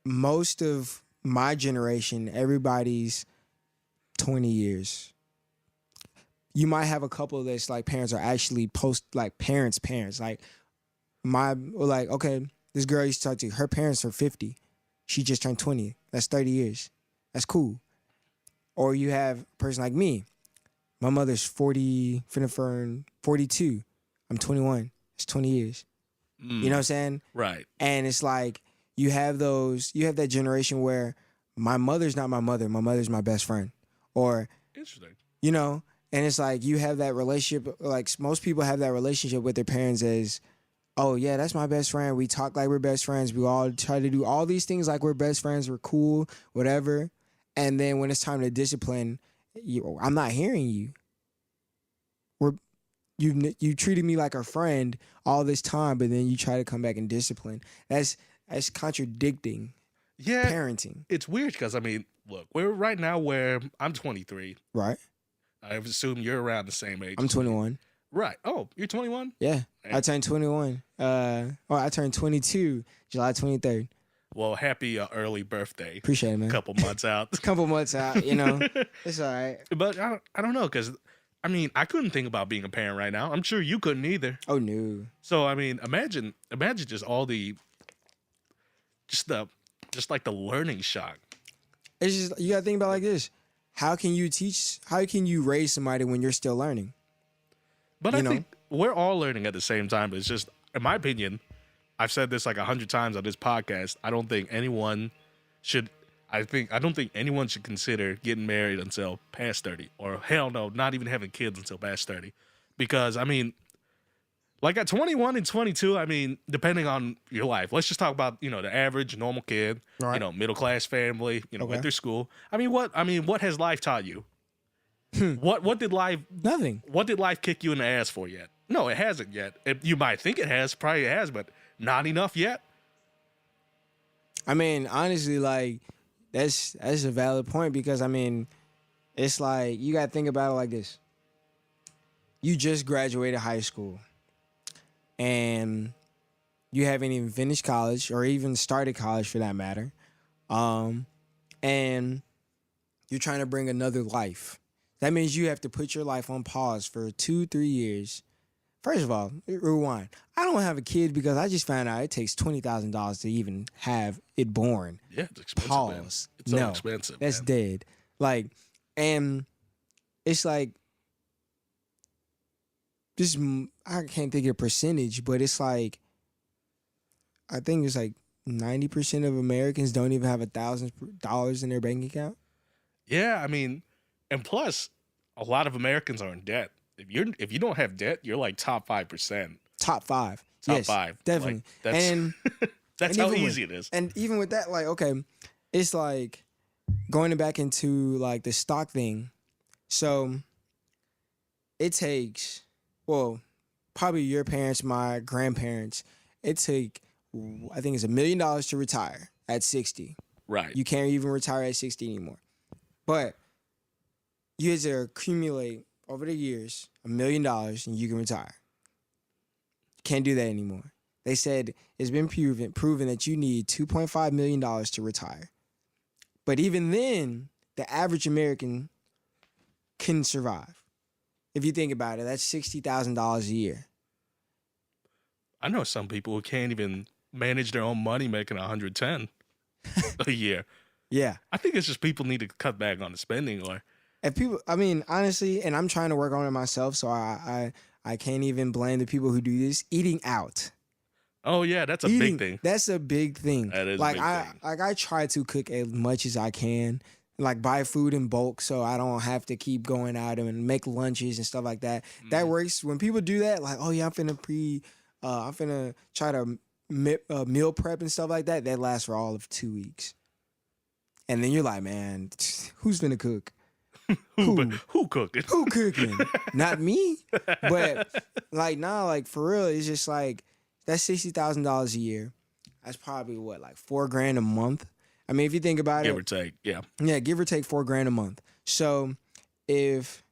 most of my generation, everybody's 20 years. You might have a couple that's like parents are actually parents. Like okay, this girl I used to talk to, her parents are 50. She just turned 20. That's 30 years. That's cool. Or you have a person like me. My mother's 40, finna 42. I'm 21. It's 20 years. You know what I'm saying? Right. And it's like you have that generation where my mother's not my mother. My mother's my best friend. Or, Interesting. you know, and it's like you have that relationship, like most people have that relationship with their parents as, oh yeah, that's my best friend. We talk like we're best friends. We all try to do all these things like we're best friends. We're cool, whatever. And then when it's time to discipline, I'm not hearing you. You treated me like a friend all this time, but then you try to come back and discipline. That's contradicting. Yeah, Parenting. It's weird because I mean, look, we're right now where I'm 23. Right. I assume you're around the same age. I'm 21. Right. Oh, you're 21? Yeah. Hey. I turned 21. I turned 22 July 23rd. Well, happy early birthday. Appreciate it, man. Couple months out. Couple months out, you know. It's all right. But I don't know, because I mean, I couldn't think about being a parent right now. I'm sure you couldn't either. Oh no. So I mean, imagine just all the just like the learning shock. It's just, you gotta think about it like this. How can you raise somebody when you're still learning? But I think we're all learning at the same time. But it's just, in my opinion, I've said this like 100 times on this podcast. I don't think anyone should consider getting married until past 30, or hell no, not even having kids until past 30. Because I mean, like at 21 and 22, I mean, depending on your life, let's just talk about, the average normal kid, right. Middle class family, Okay. went through school. I mean, what has life taught you? What did life Nothing. What did life kick you in the ass for yet? No, it hasn't yet. You might think it has, probably it has, but not enough yet. I mean, honestly, like that's a valid point, because I mean, it's like you gotta think about it like this. You just graduated high school and you haven't even finished college or even started college for that matter. And you're trying to bring another life. That means you have to put your life on pause for 2-3 years. First of all, rewind. I don't have a kid because I just found out it takes $20,000 to even have it born. Yeah, it's expensive. Pause. Man. It's so expensive. That's man. dead. Like, and it's like, I can't think of a percentage, but it's like, I think it's like 90% of Americans don't even have $1,000 in their bank account. Yeah, I mean, and plus, a lot of Americans are in debt. If you don't have debt, you're like top 5%. Top 5. Top yes, 5. Definitely. Like, that's and that's and how easy it is. And even with that, like, okay, it's like going back into like the stock thing. So it takes, well, probably your parents, my grandparents, I think it's $1 million to retire at 60. Right. You can't even retire at 60 anymore. But you have to accumulate over the years $1 million and you can retire. Can't do that anymore. They said it's been proven that you need $2.5 million to retire. But even then, the average American can survive. If you think about it, that's $60,000 a year. I know some people who can't even manage their own money making $110 a year. Yeah. I think it's just people need to cut back on the spending, or if people, I mean, honestly, and I'm trying to work on it myself, so I can't even blame the people who do this. Eating out. Oh yeah, that's a big thing. That's a big thing. That is like a big thing. I try to cook as much as I can, like buy food in bulk, so I don't have to keep going out and make lunches and stuff like that. That works. When people do that, like, oh yeah, I'm finna try to meal prep and stuff like that. That lasts for all of 2 weeks, and then you're like, man, who's finna cook? Who cooking? Who cooking? Not me. But like, nah, like for real, it's just like that's $60,000 a year. That's probably what, like $4,000 a month. I mean, if you think about Give or take, yeah. Yeah, give or take $4,000 a month. So if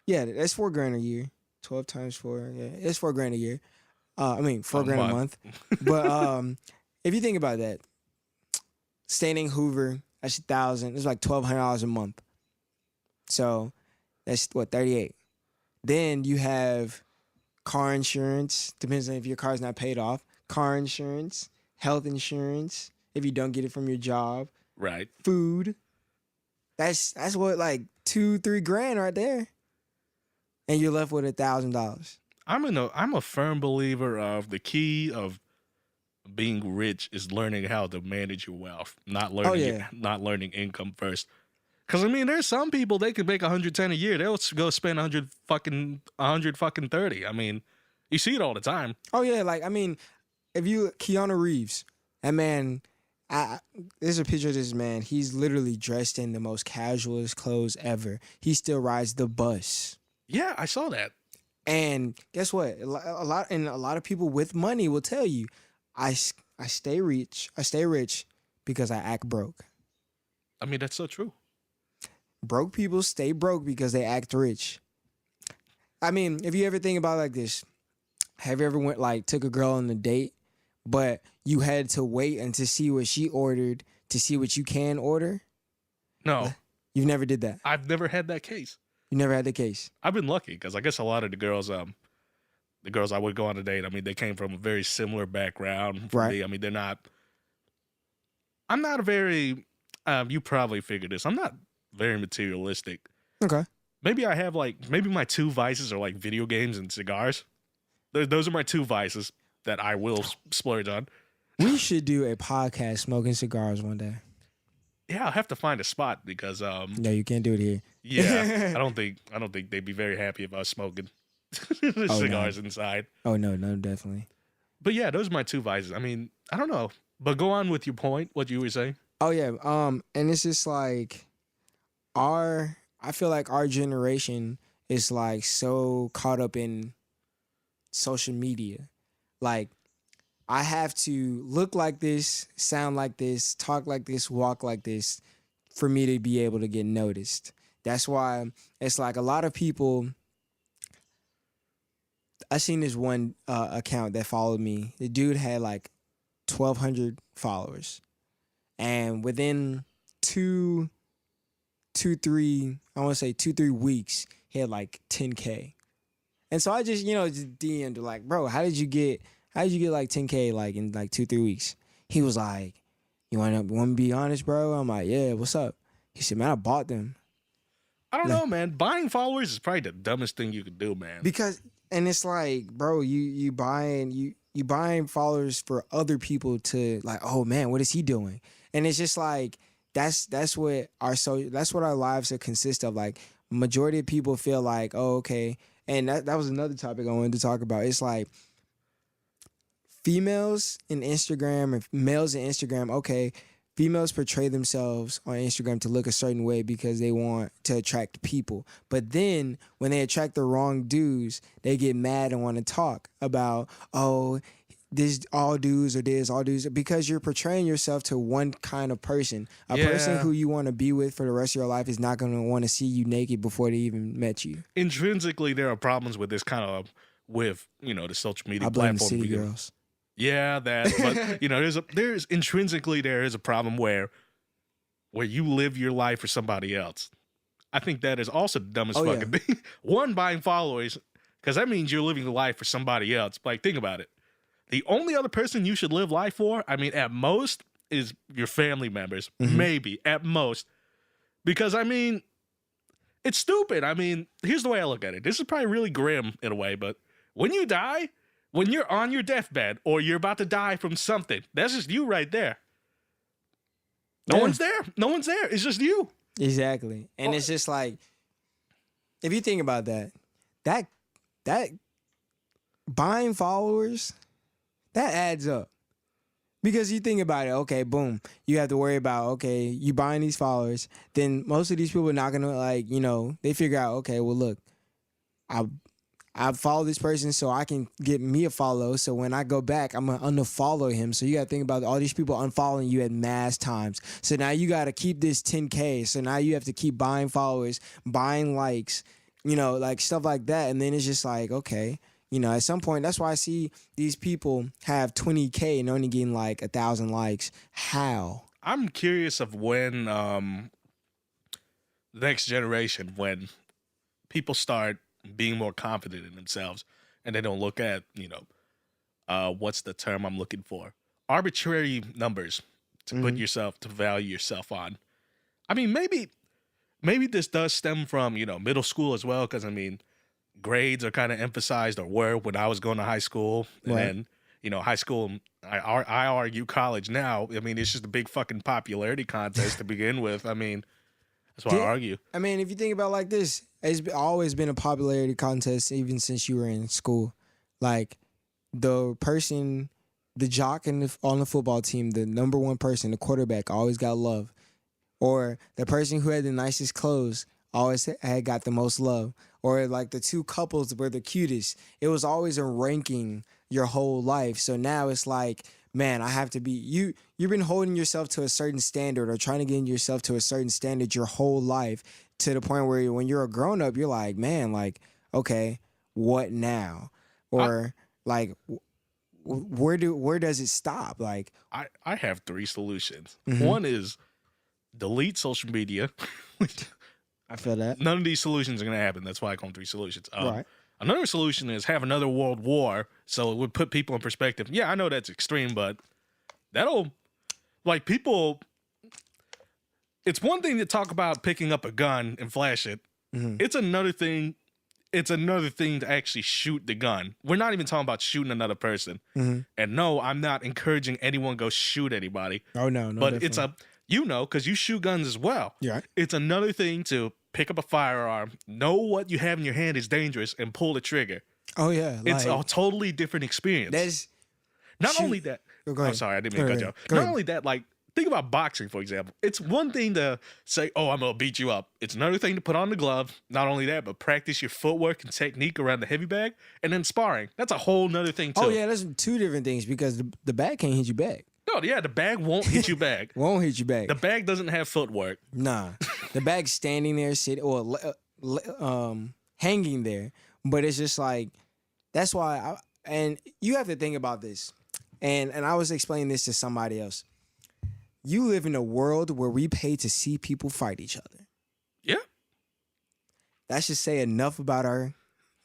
Yeah, that's $4,000 a year. 12 times 4. Yeah, it's $4,000 a year. I mean, $4,000 a month. But if you think about that, staying in Hoover, that's $1,000. It's like $1,200 a month. So that's what, 38. Then you have car insurance. Depends on if your car's not paid off. Car insurance, health insurance. If you don't get it from your job, Right. food. That's what, like $2-3 grand right there, and you're left with $1,000. I'm a firm believer of the key of being rich is learning how to manage your wealth, not learning income first. Because I mean, there's some people they can make 110 a year, they'll go spend 130. I mean, you see it all the time. Oh yeah, like I mean, if you Keanu Reeves, that man. There's a picture of this man. He's literally dressed in the most casualest clothes ever. He still rides the bus. Yeah, I saw that. And guess what? A lot of people with money will tell you, I stay rich. I stay rich because I act broke. I mean, that's so true. Broke people stay broke because they act rich. I mean, if you ever think about it like this, have you ever took a girl on a date, but you had to wait and to see what she ordered to see what you can order? No. You've never did that. I've never had that case. You never had the case. I've been lucky because I guess a lot of the girls I would go on a date, I mean, they came from a very similar background. Right. Me. I mean, I'm not a very, you probably figured this, I'm not very materialistic. Okay. Maybe I have maybe my two vices are like video games and cigars. Those are my two vices that I will splurge on. We should do a podcast smoking cigars one day. Yeah, I'll have to find a spot because No, you can't do it here. Yeah, I don't think they'd be very happy about smoking cigars inside. Oh no, definitely. But yeah, those are my two vices. I mean, I don't know. But go on with your point, what you were saying. Oh yeah, and it's just like I feel like our generation is like so caught up in social media. Like, I have to look like this, sound like this, talk like this, walk like this for me to be able to get noticed. That's why it's like a lot of people. I seen this one account that followed me. The dude had like 1,200 followers, and within two, 3 weeks, he had like 10K. And so I just DM'd like, bro, how did you get like 10K like in like 2-3 weeks? He was like, you want to be honest, bro? I'm like, yeah, what's up? He said, man, I bought them. I don't know, man. Buying followers is probably the dumbest thing you could do, man. And it's like, bro, you buying followers for other people to like, oh man, what is he doing? And it's just like that's what our lives consist of. Like, majority of people feel like, oh, okay. And that was another topic I wanted to talk about. It's like females in Instagram and males in Instagram, okay, females portray themselves on Instagram to look a certain way because they want to attract people. But then when they attract the wrong dudes, they get mad and want to talk about, oh, this all dudes or this all dudes, because you're portraying yourself to one kind of person. A person who you want to be with for the rest of your life is not going to want to see you naked before they even met you. Intrinsically, there are problems with this kind of the social media I blame platform. the city girls. Yeah, but there's intrinsically there is a problem where you live your life for somebody else. I think that is also the dumbest fucking thing. One, buying followers, because that means you're living the life for somebody else. Like, think about it. The only other person you should live life for, I mean, at most, is your family members. Mm-hmm. Maybe, at most. Because, I mean, it's stupid. I mean, here's the way I look at it. This is probably really grim in a way, but when you die, when you're on your deathbed or you're about to die from something, that's just you right there. No one's there. No one's there. It's just you. Exactly. And it's just like, if you think about that buying followers, that adds up. Because you think about it, okay, boom, you have to worry about, okay, you buying these followers, then most of these people are not going to, they figure out, okay, well, look, I follow this person so I can get me a follow. So when I go back, I'm going to unfollow him. So you got to think about all these people unfollowing you at mass times. So now you got to keep this 10K. So now you have to keep buying followers, buying likes, you know, like stuff like that. And then it's just like, okay, you know, at some point, that's why I see these people have 20K and only getting like 1,000 likes. How? I'm curious of when the next generation, when people start being more confident in themselves and they don't look at, what's the term I'm looking for? Arbitrary numbers to put yourself, to value yourself on. I mean, maybe this does stem from, middle school as well. Cause I mean, grades are kind of emphasized, or were when I was going to high school. And Right. then, high school, I argue college now. I mean, it's just a big fucking popularity contest to begin with. I mean, that's why I argue. I mean, if you think about it like this, always been a popularity contest even since you were in school. Like the person, the jock on the football team, the number one person, the quarterback, always got love. Or the person who had the nicest clothes always had got the most love. Or like the two couples were the cutest. It was always a ranking your whole life. So now it's like, man, I have to be you. You've been holding yourself to a certain standard or trying to get yourself to a certain standard your whole life, to the point where when you're a grown up, you're like, man, like, okay, what now? Or like, where does it stop? Like, I have three solutions. Mhm. One is delete social media. I feel that. None of these solutions are going to happen. That's why I call them three solutions. Right. Another solution is have another world war, so it would put people in perspective. Yeah, I know that's extreme, but that'll, like, people. It's one thing to talk about picking up a gun and flash it. Mhm. It's another thing. It's another thing to actually shoot the gun. We're not even talking about shooting another person. Mhm. And no, I'm not encouraging anyone go shoot anybody. Oh no, But definitely. it's because you shoot guns as well. Yeah. It's another thing to pick up a firearm, know what you have in your hand is dangerous, and pull the trigger. Oh yeah, It's like, a totally different experience. that's Not shoot- only that. Oh, go I'm ahead. sorry, I didn't Go mean to cut ahead. you off. Go Not ahead. only that, like, think about boxing, for example. It's one thing to say, oh, I'm going to beat you up. It's another thing to put on the glove. Not only that, but practice your footwork and technique around the heavy bag. And then sparring. That's a whole nother thing, too. Oh yeah, that's two different things, because the bag can't hit you back. No, yeah, the bag won't hit you back. Won't hit you back. The bag doesn't have footwork. Nah, the bag's standing there, sitting or hanging there. But it's just like, that's why. And you have to think about this. And I was explaining this to somebody else. You live in a world where we pay to see people fight each other. Yeah. That should say enough about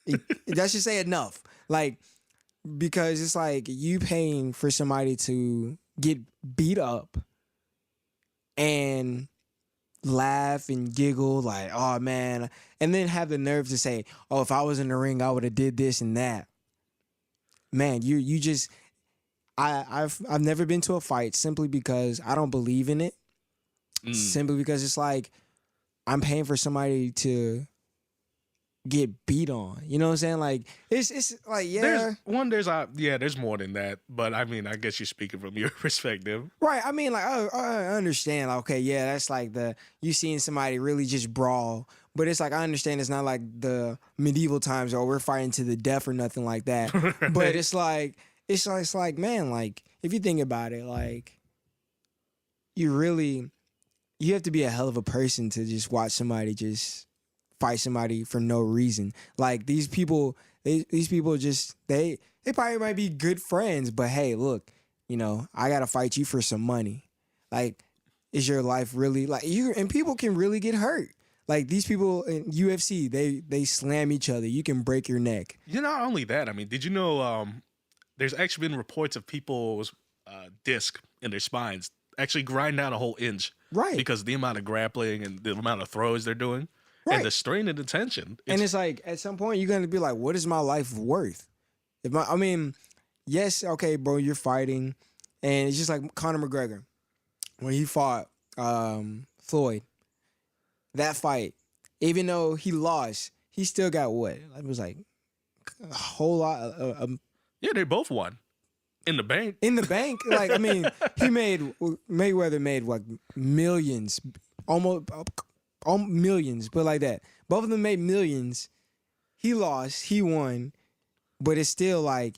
that should say enough. Like, because it's like you paying for somebody to get beat up and laugh and giggle like, oh man, and then have the nerve to say, oh, if I was in the ring, I would have did this and that. Man, you just, I've never been to a fight simply because I don't believe in it. Simply because it's like I'm paying for somebody to get beat on. You know what I'm saying? Like it's like, yeah. There's more than that. But I mean, I guess you're speaking from your perspective. Right. I mean, like, I understand. Like, okay, yeah, that's like you seeing somebody really just brawl. But it's like, I understand it's not like the medieval times or we're fighting to the death or nothing like that. But it's like, man, like, if you think about it, like, you have to be a hell of a person to just watch somebody just fight somebody for no reason. Like, these people just, they probably might be good friends, but hey, look, I gotta fight you for some money. Like, is your life really like and people can really get hurt. Like, these people in UFC, they slam each other. You can break your neck. Not only that, I mean, did you know there's actually been reports of people's disc in their spines actually grind down a whole inch. Right. Because of the amount of grappling and the amount of throws they're doing. Right. And the strain and the tension. And it's like, at some point, you're going to be like, what is my life worth? Yes, okay, bro, you're fighting. And it's just like Conor McGregor. When he fought Floyd, that fight, even though he lost, he still got what? It was like a whole lot. Yeah, they both won. In the bank. In the bank? Like, I mean, Mayweather made what, millions, almost millions, but like that. Both of them made millions. He lost, he won, but it's still like,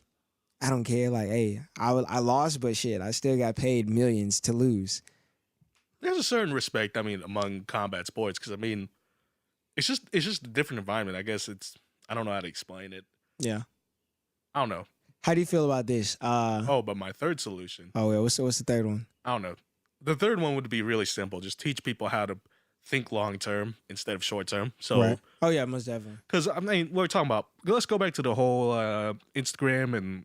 I don't care. Like, hey, I lost, but shit, I still got paid millions to lose. There's a certain respect, among combat sports, because, it's just a different environment. I guess I don't know how to explain it. Yeah. I don't know. How do you feel about this? Oh, but my third solution. Oh yeah. What's the third one? I don't know. The third one would be really simple. Just teach people how to think long term instead of short term. So, Right. Oh yeah, most definitely. because I mean, we're talking about. Let's go back to the whole Instagram and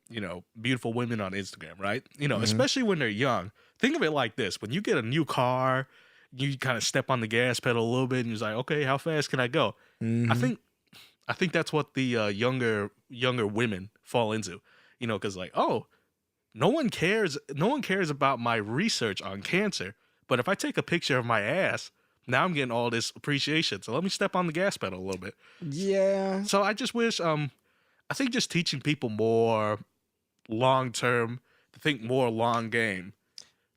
beautiful women on Instagram, right? Mhm. Especially when they're young. Think of it like this: when you get a new car, you kind of step on the gas pedal a little bit, and you're like, okay, how fast can I go? I Mhm. think that's what the younger women fall into, because like, oh, no one cares about my research on cancer, but if I take a picture of my ass, now I'm getting all this appreciation. So let me step on the gas pedal a little bit. Yeah. So I just wish, I think just teaching people more long term, to think more long game,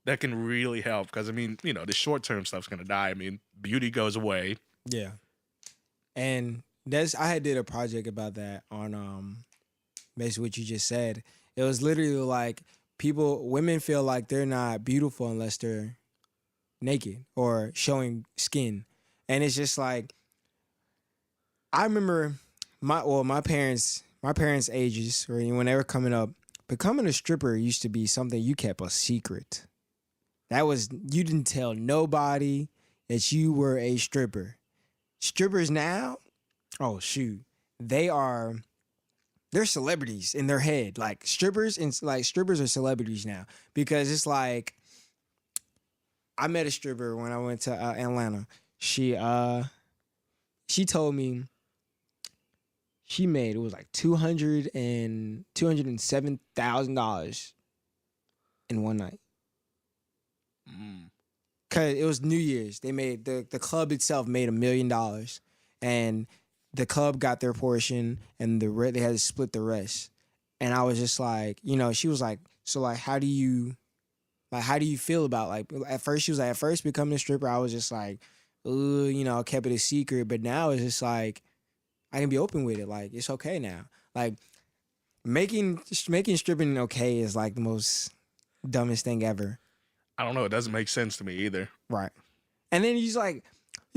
that can really help. Because I mean, the short term stuff's gonna die. I mean, beauty goes away. Yeah. And I had did a project about that on basically what you just said. It was literally like women feel like they're not beautiful unless they're naked or showing skin. And it's just like I remember my parents ages, or when they were coming up, becoming a stripper used to be something you kept a secret. You didn't tell nobody that you were a stripper. Strippers now, oh shoot, they're celebrities in their head. Like strippers are celebrities now, because it's like I met a stripper when I went to Atlanta. She told me she made, it was like $207,000 in one night. Mm. Cause it was New Year's. They made the club itself made $1 million, and the club got their portion, and they had to split the rest. And I was just like, she was like, so like, how do you feel about, like, at first she was like, at first becoming a stripper, I was just like, ooh, I kept it a secret, but now it's just like I can be open with it. Like, it's okay now. Like making stripping okay is like the most dumbest thing ever. I don't know. It doesn't make sense to me either. Right. And then you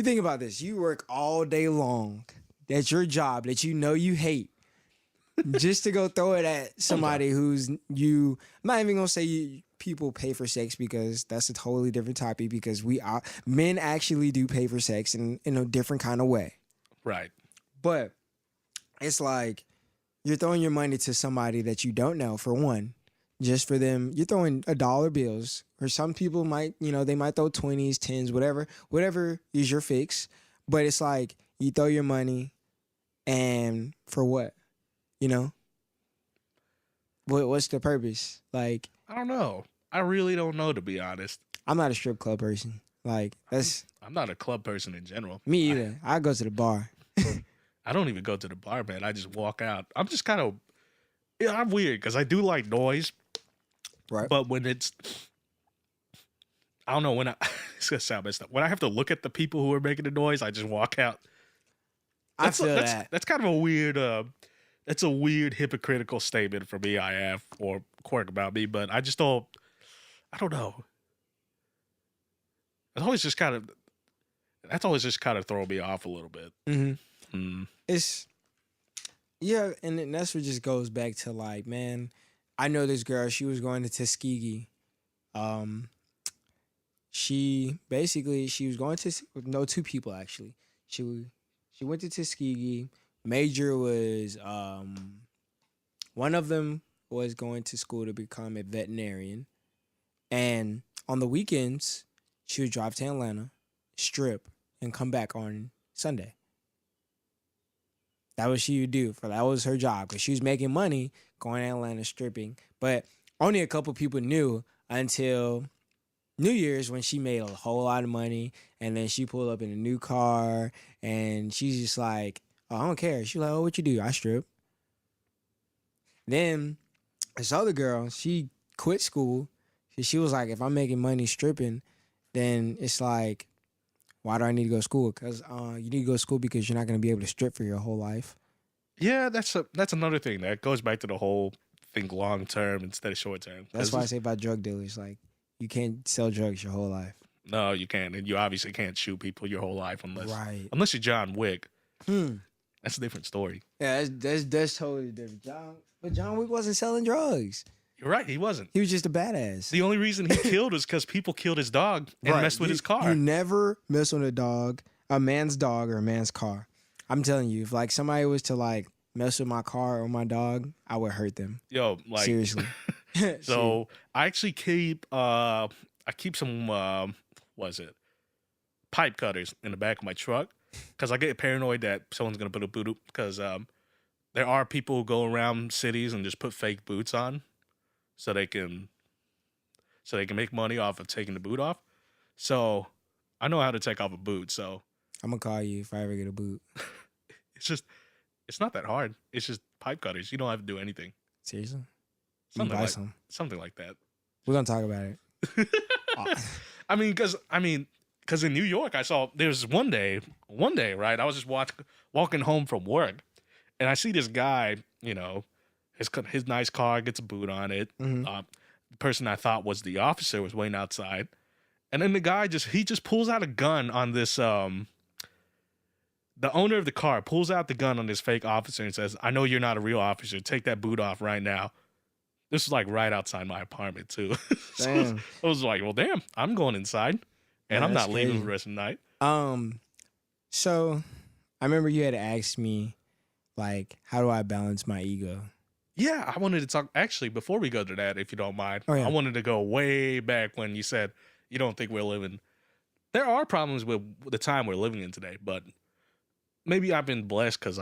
think about this. You work all day long. That's your job that you hate. Just to go throw it at somebody who's I'm not even gonna say people pay for sex, because that's a totally different topic, because men actually do pay for sex in a different kind of way. Right. But it's like you're throwing your money to somebody that you don't know, for one. Just for them, you're throwing $1 bills. Or some people might, they might throw 20s, 10s, whatever is your fix. But it's like you throw your money, and for what? What's the purpose? Like, I don't know. I really don't know, to be honest. I'm not a strip club person. Like, I'm not a club person in general. me either. I go to the bar. I don't even go to the bar, man. I just walk out. I'm just kind of, I'm weird because I do like noise. Right. But when I don't know, it's gonna sound messed up. When I have to look at the people who are making the noise, I just walk out. I feel that. That's kind of a weird, that's a weird hypocritical statement for me, or quirk about me, but I don't know. That's always just kind of thrown me off a little bit. Mm-hmm. Mm. Yeah, and then that's what just goes back to, like, man, I know this girl, she was going to Tuskegee. She was going to, no, two people actually. She went to Tuskegee. Major was, one of them was going to school to become a veterinarian. And on the weekends, she would drive to Atlanta, strip, and come back on Sunday. That was she would do. That was her job, because she was making money going to Atlanta stripping. But only a couple people knew until New Year's, when she made a whole lot of money, and then she pulled up in a new car, and she's just like, oh, I don't care. She's like, oh, what you do? I strip. Then this other girl, she quit school. She was like, if I'm making money stripping, then it's like, why do I need to go to school? Because you need to go to school because you're not going to be able to strip for your whole life. Yeah, that's another thing that goes back to the whole think long term instead of short term. That's why I say about drug dealers, like, you can't sell drugs your whole life. No, you can't. And you obviously can't shoot people your whole life Right. unless you're John Wick. Hmm. That's a different story. Yeah, that's totally different. But John Wick wasn't selling drugs. You're right. He wasn't. He was just a badass. The only reason he killed was because people killed his dog and messed with his car. You never mess with a man's dog or a man's car. I'm telling you, if like somebody was to like mess with my car or my dog, I would hurt them. Yo, like seriously. So I actually keep some what is it? Pipe cutters in the back of my truck because I get paranoid that someone's gonna put a boot because there are people who go around cities and just put fake boots on so they can make money off of taking the boot off. So I know how to take off a boot. So I'm gonna call you if I ever get a boot. It's not that hard. It's just pipe cutters. You don't have to do anything. Seriously? Something like some. Something like that. We're gonna talk about it. I mean, because in New York, I saw there's one day, right? I was just walking home from work, and I see this guy. You know, his nice car gets a boot on it. Mm-hmm. The person I thought was the officer was waiting outside, and then the guy just pulls out a gun on this. The owner of the car pulls out the gun on this fake officer and says, "I know you're not a real officer. Take that boot off right now." This was like right outside my apartment too. So I was like, well, damn, I'm going inside and I'm not leaving for the rest of the night. So I remember you had asked me, like, how do I balance my ego? Yeah, I wanted to talk, actually, before we go to that, if you don't mind, I wanted to go way back when you said you don't think we're living. There are problems with the time we're living in today, but maybe I've been blessed because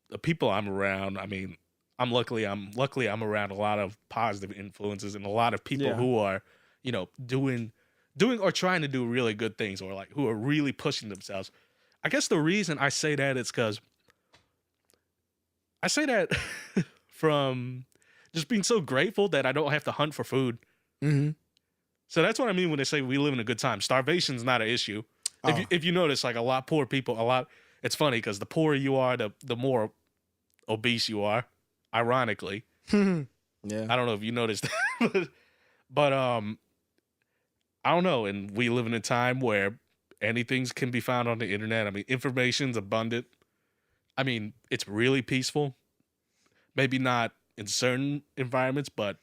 the people I'm around, I mean, I'm luckily around a lot of positive influences and a lot of people who are, you know, doing or trying to do really good things or like who are really pushing themselves. I guess the reason I say that is because I say that from just being so grateful that I don't have to hunt for food. Mm-hmm. So that's what I mean when they say we live in a good time. Starvation's not an issue. If you notice, like a lot poor people, it's funny because the poorer you are, the more obese you are. Ironically, yeah, I don't know if you noticed that, but I don't know. And we live in a time where anything can be found on the internet. I mean, information's abundant. I mean, it's really peaceful. Maybe not in certain environments, but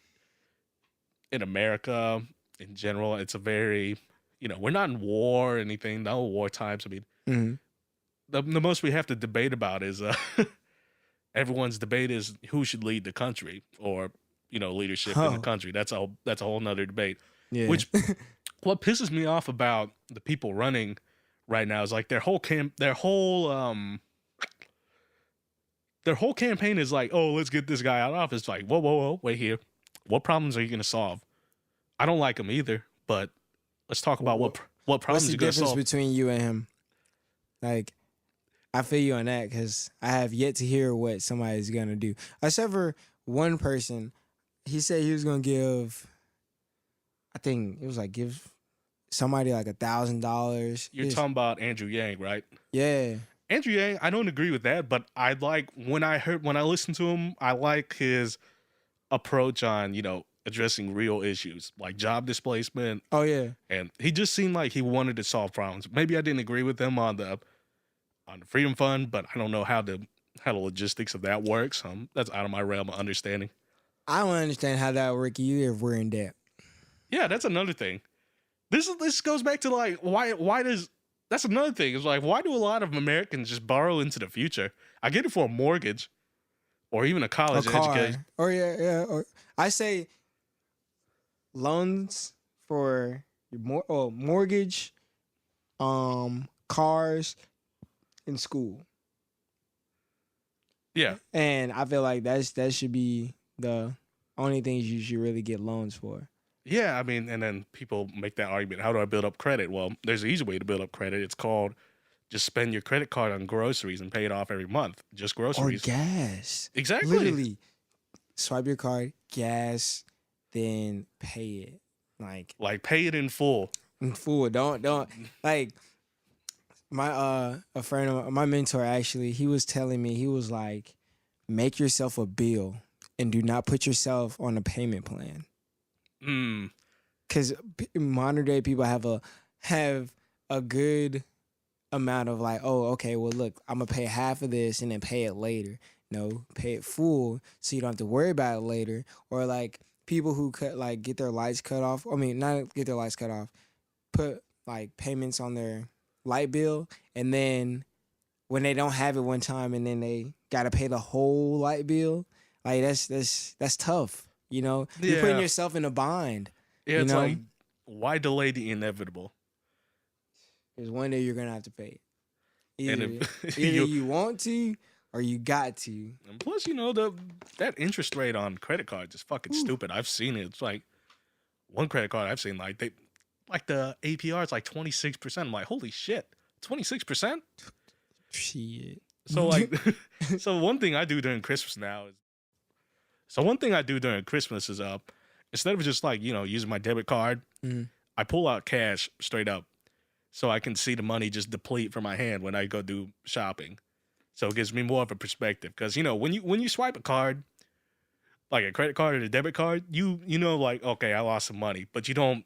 in America in general, it's a very, you know, we're not in war or anything. No war times. I mean, the most we have to debate about is everyone's debate is who should lead the country or, you know, leadership in the country. That's a whole nother debate. Yeah. Which what pisses me off about the people running right now is like their whole campaign is like, oh, let's get this guy out of office. It's like, whoa, wait here. What problems are you going to solve? I don't like him either, but let's talk about what problems you're going to solve. What's the difference between you and him? Like, I feel you on that because I have yet to hear what somebody's going to do. Except for one person, he said he was going to give, I think it was like give somebody like $1,000. You're talking about Andrew Yang, right? Yeah. Andrew Yang, I don't agree with that, but I like when I listened to him, I like his approach on, you know, addressing real issues like job displacement. Oh yeah. And he just seemed like he wanted to solve problems. Maybe I didn't agree with him on the Freedom Fund, but I don't know how the logistics of that works. That's out of my realm of understanding. I don't understand how that would work either if we're in debt. Yeah, that's another thing. This goes back to like why does that's another thing. It's like why do a lot of Americans just borrow into the future? I get it for a mortgage or even a college education. Or Or I say loans for your mortgage, cars, and school. Yeah. And I feel like that should be the only things you should really get loans for. Yeah, I mean, and then people make that argument, how do I build up credit? Well, there's an easy way to build up credit. It's called just spend your credit card on groceries and pay it off every month. Just groceries. Or gas. Exactly. Literally. Swipe your card, gas, then pay it. Like pay it in full. In full. Don't like my a friend of my mentor actually, he was telling me, he was like, make yourself a bill and do not put yourself on a payment plan. Because modern day people have have a good amount of like, oh, okay, well, look, I'm gonna pay half of this and then pay it later. No, pay it full so you don't have to worry about it later. Or like people who get their lights cut off. I mean, not get their lights cut off. Put like payments on their light bill, and then when they don't have it one time, and then they gotta pay the whole light bill. Like that's tough. You know, you're putting Yeah. yourself in a bind. Yeah, You it's know, like, why delay the inevitable? because one day you're gonna have to pay it. And Either if either you want to or you got to. and plus, that interest rate on credit cards is fucking stupid. I've seen it. It's like one credit card I've seen, like the APR is like 26%. I'm like, holy shit, 26%. Shit. So like, so one thing I do during Christmas is instead of just like using my debit card, Mhm. I pull out cash straight up, so I can see the money just deplete from my hand when I go do shopping. So it gives me more of a perspective, because when you swipe a card, like a credit card or a debit card, you know like, okay, I lost some money, but you don't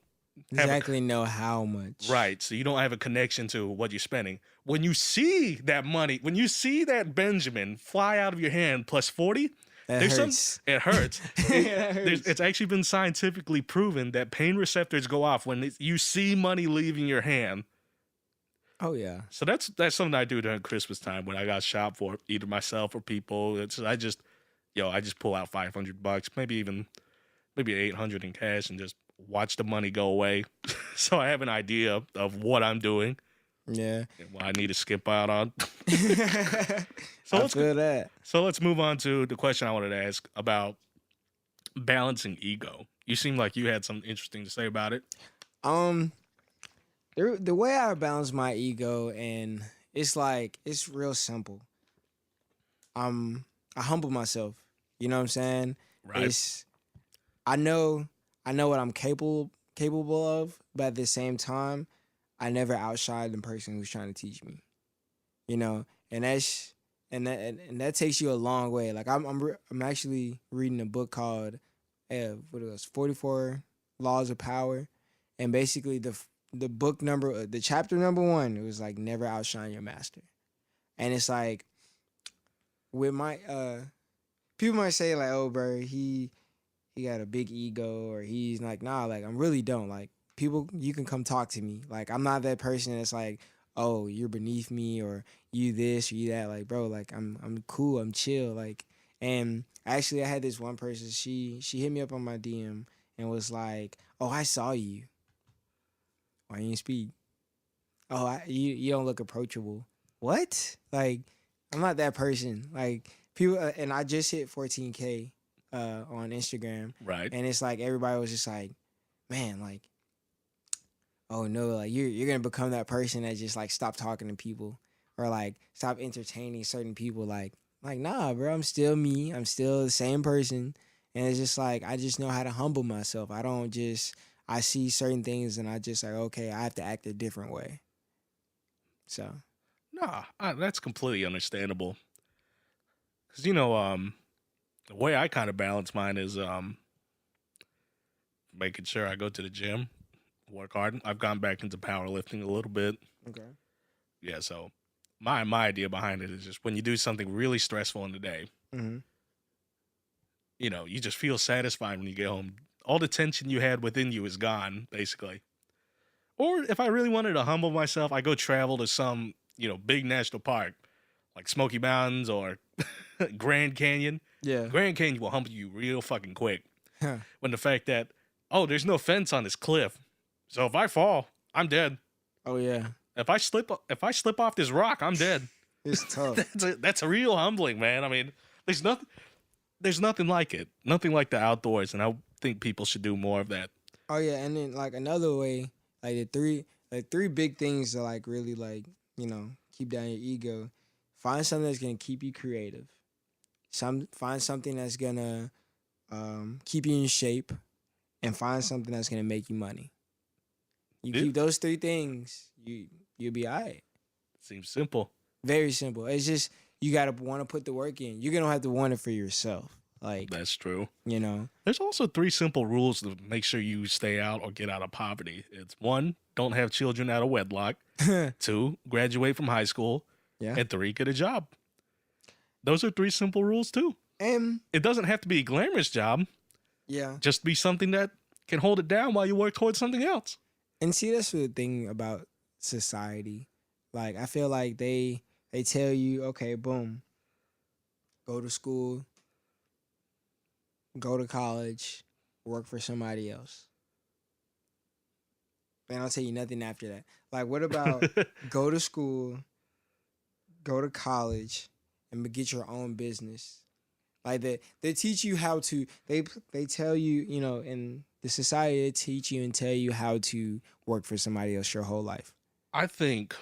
Exactly know how much. right, so you don't have a connection to what you're spending. When you see that money, when you see that Benjamin fly out of your hand plus 40, That hurts. it hurts. That hurts. It's actually been scientifically proven that pain receptors go off when you see money leaving your hand. Oh yeah. So that's something I do during Christmas time when I got shop for either myself or people. I just pull out $500, maybe 800 in cash, and just watch the money go away. So I have an idea of what I'm doing Yeah. and what I need to skip out on. I feel that. So let's move on to the question I wanted to ask about balancing ego. You seem like you had something interesting to say about it. The way I balance my ego, and it's real simple. I humble myself. You know what I'm saying? Right. I know what I'm capable of, but at the same time, I never outshine the person who's trying to teach me. You know, and that takes you a long way. Like I'm actually reading a book called 44 Laws of Power, and basically the book number, the chapter number 1, it was like never outshine your master. And it's like with my people might say like, oh bro, he got a big ego, or he's like, nah, like I really don't. Like people, you can come talk to me. Like I'm not that person that's like, oh, you're beneath me, or you this or you that. Like bro, like I'm cool, I'm chill. Like, and actually I had this one person, she hit me up on my DM and was like, oh, I saw you. Why you didn't speak? Oh, you don't look approachable. What? Like I'm not that person. Like people, and I just hit 14K on Instagram, Right. and it's like everybody was just like, man, like, oh no, like you're gonna become that person that just like stop talking to people, or like stop entertaining certain people. Like nah, bro, I'm still me. I'm still the same person, and it's just like I just know how to humble myself. I see certain things and I just like, okay, I have to act a different way. So Nah, that's completely understandable. Because the way I kind of balance mine is making sure I go to the gym, work hard. I've gone back into powerlifting a little bit. okay, Yeah, so my idea behind it is just when you do something really stressful in the day, mm-hmm. you just feel satisfied when you get home. All the tension you had within you is gone, basically. Or if I really wanted to humble myself, I go travel to some, big national park, like Smoky Mountains or Grand Canyon. Yeah. Grand Canyon will humble you real fucking quick. Huh. When the fact that, oh, there's no fence on this cliff, so if I fall, I'm dead. Oh yeah. If I slip off this rock, I'm dead. It's tough. That's a real humbling, man. I mean, there's nothing like it. Nothing like the outdoors, and I think people should do more of that. Oh yeah, and then like another way, like the three big things to like really like, keep down your ego. Find something that's gonna keep you creative. Find something that's gonna keep you in shape, and find something that's gonna make you money. You keep those 3 things, you'll be alright. Seems simple. Very simple. It's just you gotta want to put the work in. You're gonna have to want it for yourself. Like, That's true. you know, There's also 3 simple rules to make sure you stay out or get out of poverty. It's 1, don't have children out of wedlock. 2, graduate from high school. yeah. And 3, get a job. Those are 3 simple rules too. And It doesn't have to be a glamorous job. yeah. Just be something that can hold it down while you work towards something else. And see, that's the thing about society. Like, I feel like they tell you, okay, boom, go to school, go to college, work for somebody else. They don't tell you nothing after that. Like, what about go to school, go to college, and get your own business? Like, they teach you how to. They tell you, you know, in the society, they teach you and tell you how to work for somebody else your whole life. I think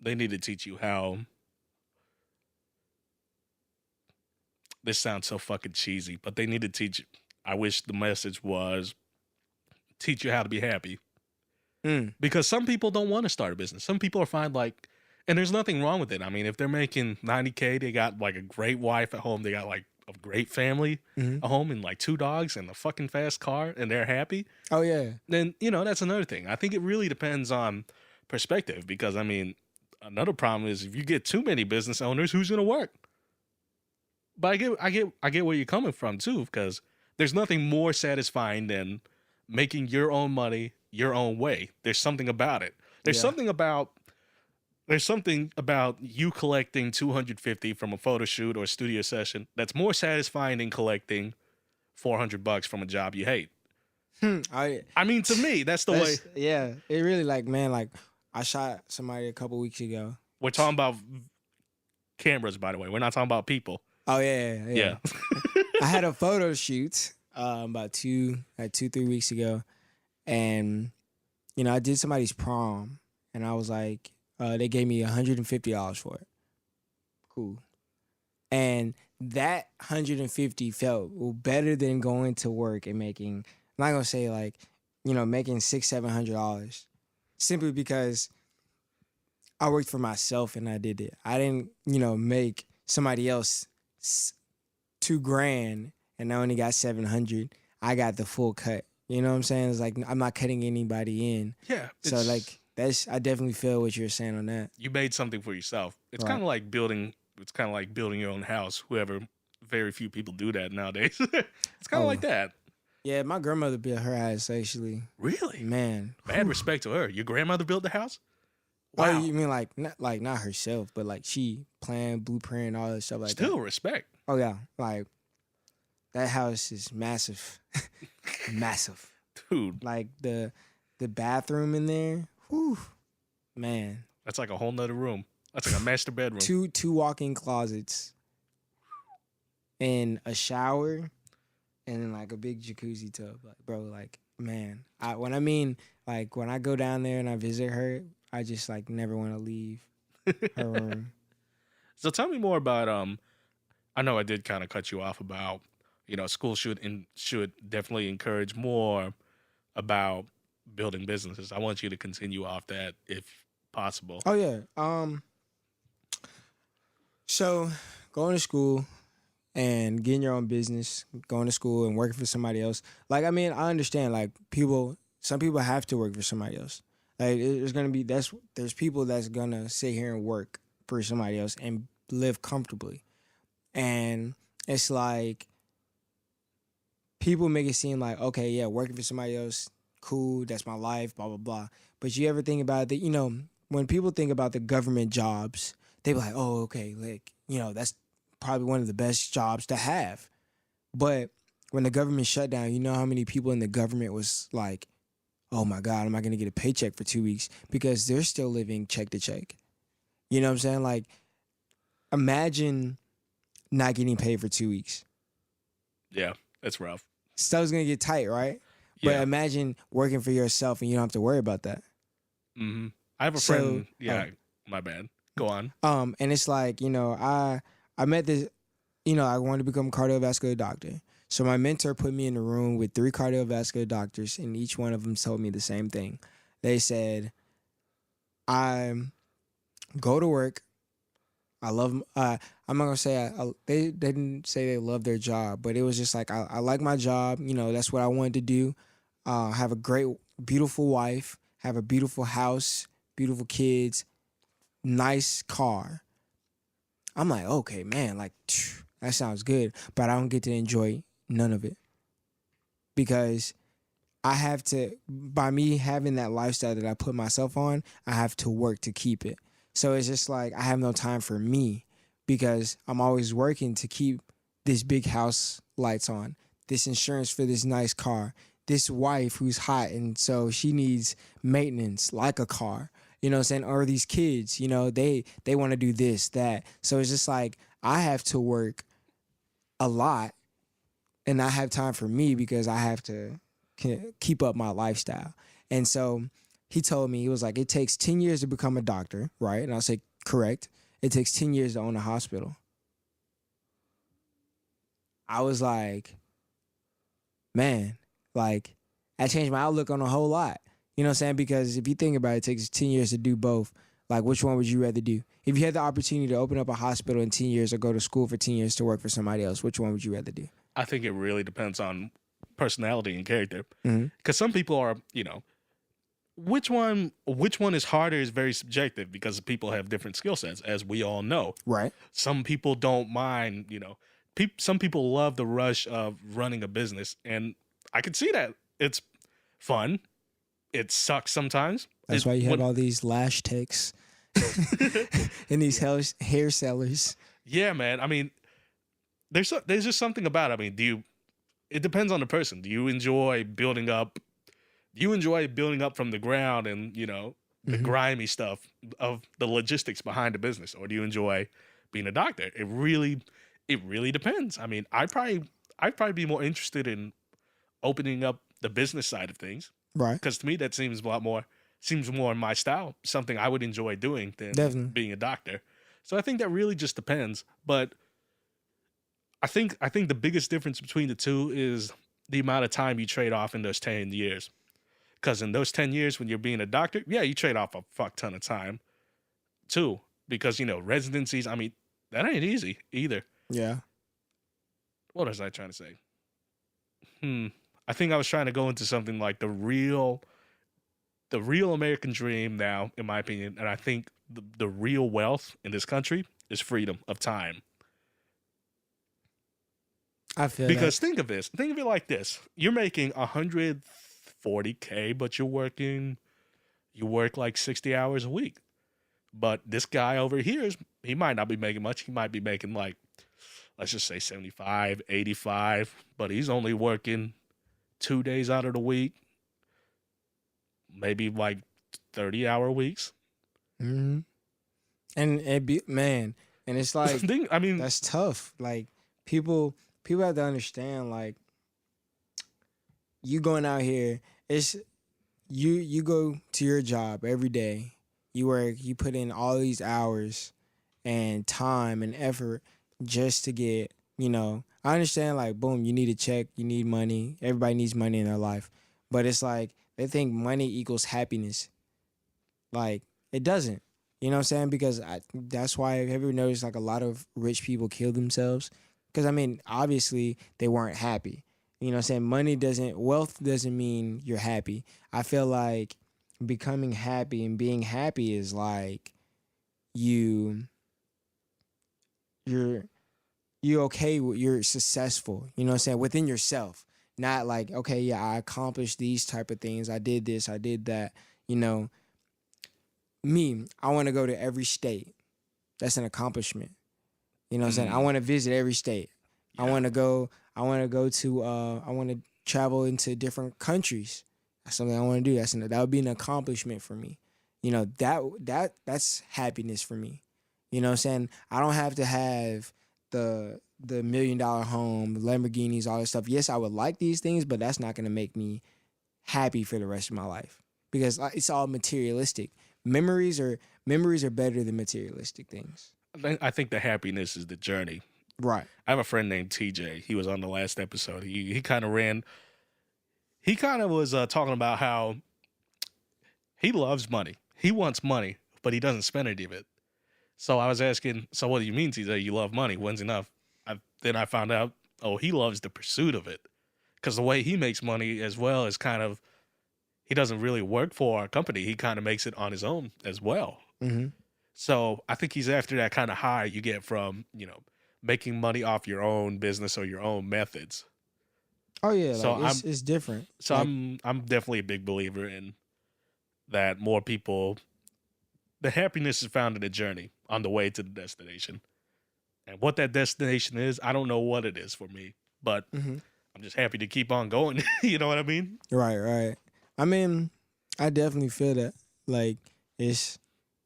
they need to teach you how. This sounds so fucking cheesy, but they need to teach. I wish the message was teach you how to be happy. Because some people don't want to start a business. Some people are fine, like, and there's nothing wrong with it. I mean, if they're making $90K, they got like a great wife at home, they got like a great family at home, and like 2 dogs and a fucking fast car, and they're happy. Oh yeah. Then, you know, that's another thing. I think it really depends on perspective, because I mean, another problem is if you get too many business owners, who's gonna work? But I get where you're coming from too, because there's nothing more satisfying than making your own money your own way. There's something about it. There's something about you collecting $250 from a photo shoot or a studio session that's more satisfying than collecting $400 from a job you hate. I mean, to me, that's the way. Yeah, it really, like, man, like, I shot somebody a couple weeks ago. We're talking about cameras, by the way. We're not talking about people. Oh yeah. I had a photo shoot about 2-3 weeks ago, and you know, I did somebody's prom, and I was like, they gave me $150 for it. Cool. And that $150 felt better than going to work and making, I'm not gonna say like, you know, making $600-700, simply because I worked for myself and I did it. I didn't, you know, make somebody else $2,000 and I only got $700. I got the full cut. You know what I'm saying? It's like, I'm not cutting anybody in. Yeah. So like, I definitely feel what you're saying on that. You made something for yourself. It's Right. kind of like building your own house. Very few people do that nowadays. It's kind of like that. Yeah, my grandmother built her house, actually. Really? Man. Mad respect to her. Your grandmother built the house? Wow. Wow. Oh, you mean not herself, but like she planned, blueprint, all that stuff like that. Still respect. Oh yeah, like that house is massive, massive. Dude. Like the bathroom in there, whew, man. That's like a whole nother room. That's like a master bedroom. Two walk-in closets, and a shower, and then like a big jacuzzi tub. Like, bro, like, man, when I go down there and I visit her, I just like never want to leave her room. So tell me more about I know I did kind of cut you off about, you know, school should definitely encourage more about building businesses. I want you to continue off that if possible. Oh yeah. So going to school and getting your own business, going to school and working for somebody else. Like, I mean, I understand, like, some people have to work for somebody else. Like, there's people that's gonna sit here and work for somebody else and live comfortably. And it's like, people make it seem like, okay, yeah, working for somebody else, cool, that's my life, blah, blah, blah. But you ever think about that, you know, when people think about the government jobs, they be like, oh, okay, like, you know, that's probably one of the best jobs to have. But when the government shut down, you know how many people in the government was like, oh my God, am I going to get a paycheck for 2 weeks? Because they're still living check to check. You know what I'm saying? Like, imagine not getting paid for 2 weeks. Yeah, that's rough. Stuff's going to get tight, right? Yeah. But imagine working for yourself and you don't have to worry about that. Mm-hmm. I have a friend. Yeah, my bad. Go on. And it's like, you know, I met this, you know, I wanted to become a cardiovascular doctor. So my mentor put me in a room with 3 cardiovascular doctors, and each one of them told me the same thing. They said, I go to work, I love. I'm not gonna say they didn't say they love their job, but it was just like I like my job. You know, that's what I wanted to do. Have a great, beautiful wife. Have a beautiful house, beautiful kids, nice car. I'm like, okay, man, like that sounds good, but I don't get to enjoy none of it because I have to, by me having that lifestyle that I put myself on, I have to work to keep it. So it's just like I have no time for me because I'm always working to keep this big house lights on, this insurance for this nice car, this wife who's hot and so she needs maintenance like a car. You know what I'm saying? Or these kids, you know, they want to do this, that. So it's just like I have to work a lot and not have time for me because I have to keep up my lifestyle. And so he told me, he was like, it takes 10 years to become a doctor, right? And I say, correct. It takes 10 years to own a hospital. I was like, man, like that changed my outlook on a whole lot. You know what I'm saying? Because if you think about it, it takes 10 years to do both. Like, which one would you rather do? If you had the opportunity to open up a hospital in 10 years or go to school for 10 years to work for somebody else, which one would you rather do? I think it really depends on personality and character. Mm-hmm. Because some people are, which one is harder is very subjective because people have different skill sets, as we all know. Right. Some people don't mind, some people love the rush of running a business, and I can see that. It's fun. It sucks sometimes. That's why you have all these lash techs and these hair sellers. Yeah, man. I mean, there's just something about it. I mean, it depends on the person. Do you enjoy building up? Do you enjoy building up from the ground and, the grimy stuff of the logistics behind the business? Or do you enjoy being a doctor? It really depends. I mean, I'd probably be more interested in opening up the business side of things. Right. Because to me, that seems more in my style, something I would enjoy doing than being a doctor. So I think that really just depends. But I think the biggest difference between the two is the amount of time you trade off in those 10 years. Because in those 10 years when you're being a doctor, yeah, you trade off a fuck ton of time too. Because, residencies, I mean, that ain't easy either. Yeah. What was I trying to say? I think I was trying to go into something like the real American dream now, in my opinion. And I think the real wealth in this country is freedom of time. I feel because think of it like this: you're making $140K, but you work like 60 hours a week. But this guy over here he might not be making much. He might be making like, let's just say 75, 85, but he's only working 2 days out of the week, maybe like 30-hour weeks. Mm-hmm. And and it's like, I mean, that's tough. Like people have to understand, like, you going out here, it's you go to your job every day, you work, you put in all these hours and time and effort just to get, I understand, like, boom, you need a check, you need money, everybody needs money in their life, but it's like they think money equals happiness. Like, it doesn't. You know what I'm saying? Because that's why, have you ever noticed, like, a lot of rich people kill themselves? Because, I mean, obviously they weren't happy. You know what I'm saying? Wealth doesn't mean you're happy. I feel like becoming happy and being happy is like you're okay with, you're successful, you know what I'm saying, within yourself. Not like, okay, yeah, I accomplished these type of things. I did this, I did that. Me, I want to go to every state. That's an accomplishment. You know what I'm saying? I want to visit every state. Yeah. I want to travel into different countries. That's something I want to do. That would be an accomplishment for me. That's happiness for me. You know what I'm saying? I don't have to have the $1 million home, Lamborghinis, all this stuff. Yes, I would like these things, but that's not going to make me happy for the rest of my life because it's all materialistic. Memories are better than materialistic things. I think the happiness is the journey. Right. I have a friend named TJ. He was on the last episode. He kind of was talking about how he loves money. He wants money, but he doesn't spend any of it. So I was asking, so what do you mean, TJ? You love money? When's enough? Then I found out, oh, he loves the pursuit of it. Because the way he makes money as well is kind of, he doesn't really work for our company. He kind of makes it on his own as well. Mm-hmm. So I think he's after that kind of high you get from, making money off your own business or your own methods. Oh yeah, So like it's different. So Like, I'm definitely a big believer in that more people, the happiness is found in the journey on the way to the destination. And what that destination is, I don't know what it is for me, but mhm. I'm just happy to keep on going. You know what I mean? Right. I mean, I definitely feel that. Like, it's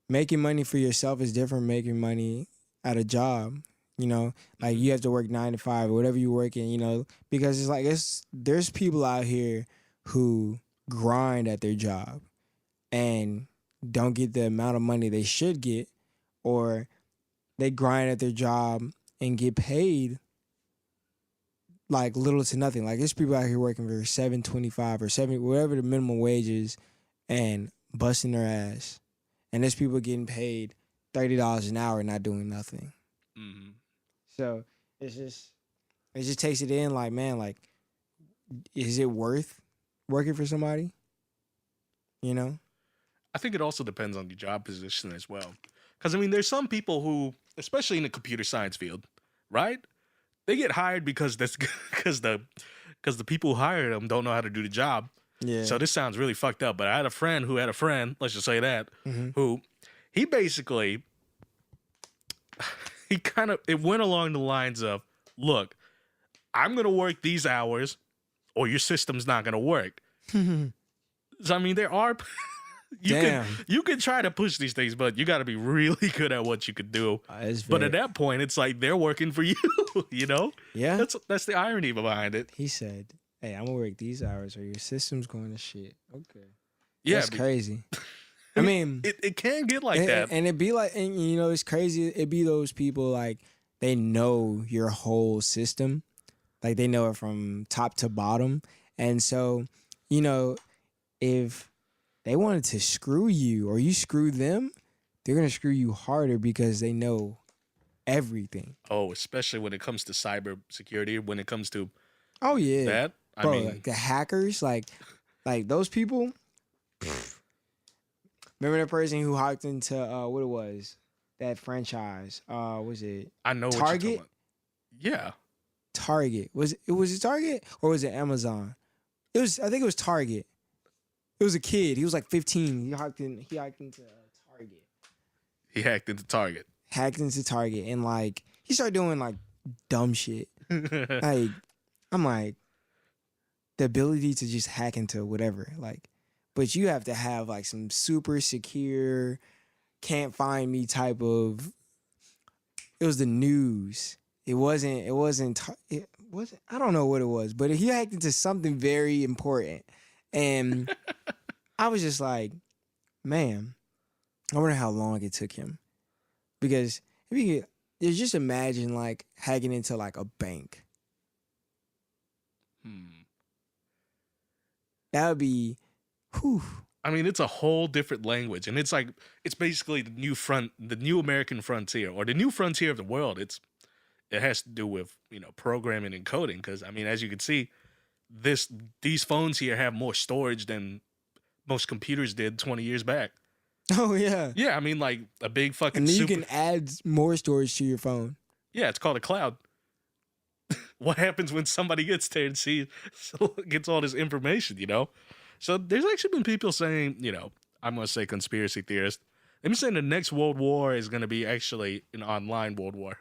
making money for yourself is different from making money at a job. You know, like Mhm. you have to work 9 to 5 or whatever you work in. You know, because it's like there's people out here who grind at their job and don't get the amount of money they should get, or they grind at their job and get paid like little to nothing. Like there's people out here working for $7.25 or 70, whatever the minimum wage is, and busting their ass. And there's people getting paid $30 an hour not doing nothing. Mm-hmm. So it just takes it in like, man, like, is it worth working for somebody? You know? I think it also depends on your job position as well. Because, I mean, there's some people who, especially in the computer science field, right? They get hired because that's because the people who hire them don't know how to do the job. Yeah. So this sounds really fucked up, but I had a friend who had a friend, let's just say that, who he basically it went along the lines of, look, I'm gonna work these hours or your system's not gonna work. So I mean there are you can try to push these things, but you gotta be really good at what you could do. But at that point it's like they're working for you, you know? Yeah. That's the irony behind it. He said, hey, I'm gonna work these hours or your system's going to shit. Okay. Yeah. That's crazy. I mean, it can get like that. And it'd be like, and you know, it's crazy. It'd be those people like they know your whole system, like they know it from top to bottom. And so, you know, if they wanted to screw you or you screw them, they're gonna screw you harder because they know everything. Oh, especially when it comes to cyber security, when it comes to Oh yeah, that. I bro, mean, like the hackers, like those people. Remember that person who hacked into what it was, that franchise? Was it I know Target? what you're talking about. Yeah. Target. Was it Target or was it Amazon? I think it was Target. It was a kid. He was like 15. He hacked into Target. He hacked into Target. Hacked into Target and like he started doing like dumb shit. Like I'm like the ability to just hack into whatever, like, but you have to have like some super secure, can't find me type of. It was the news. It wasn't. I don't know what it was, but he hacked into something very important, and I was just like, man, I wonder how long it took him, because if you could, just imagine like hacking into like a bank. That would be, whew. I mean, it's a whole different language, and it's like it's basically the new American frontier, or the new frontier of the world. It has to do with programming and coding, because I mean, as you can see, these phones here have more storage than most computers did 20 years back. Oh yeah, yeah. I mean, like a big fucking. And then you can add more storage to your phone. Yeah, it's called a cloud. What happens when somebody gets there and gets all this information, So there's actually been people saying, I'm going to say conspiracy theorists. They've been saying the next World War is going to be actually an online World War,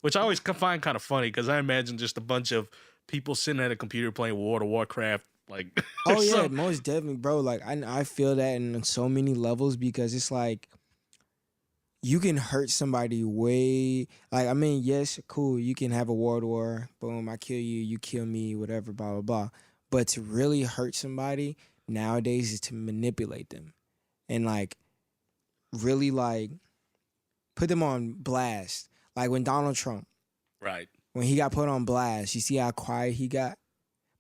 which I always find kind of funny because I imagine just a bunch of people sitting at a computer playing World of Warcraft. Like, oh yeah, most definitely, bro. Like I feel that in so many levels because it's like, you can hurt somebody way, like, I mean, yes, cool, you can have a world war, boom, I kill you, you kill me, whatever, blah, blah, blah. But to really hurt somebody nowadays is to manipulate them and, like, really, like, put them on blast. Like when Donald Trump, right, when he got put on blast, you see how quiet he got?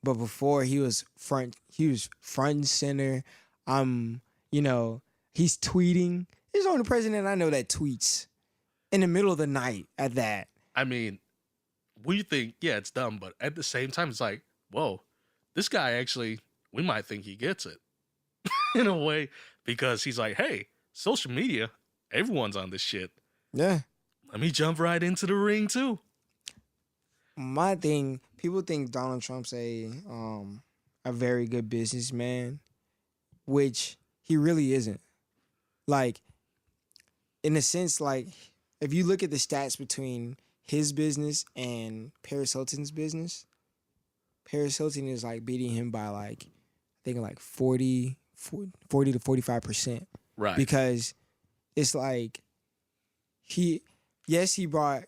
But before, he was front and center. He's tweeting. He's the only president I know that tweets. in the middle of the night at that. I mean, we think, yeah, it's dumb, but at the same time, it's like, whoa, this guy actually, we might think he gets it in a way because he's like, hey, social media, everyone's on this shit. Yeah. Let me jump right into the ring too. My thing, people think Donald Trump's a very good businessman, which he really isn't. Like, in a sense, like, if you look at the stats between his business and Paris Hilton's business, Paris Hilton is like beating him by like, I think like 40 to 45%. Right. Because it's like he brought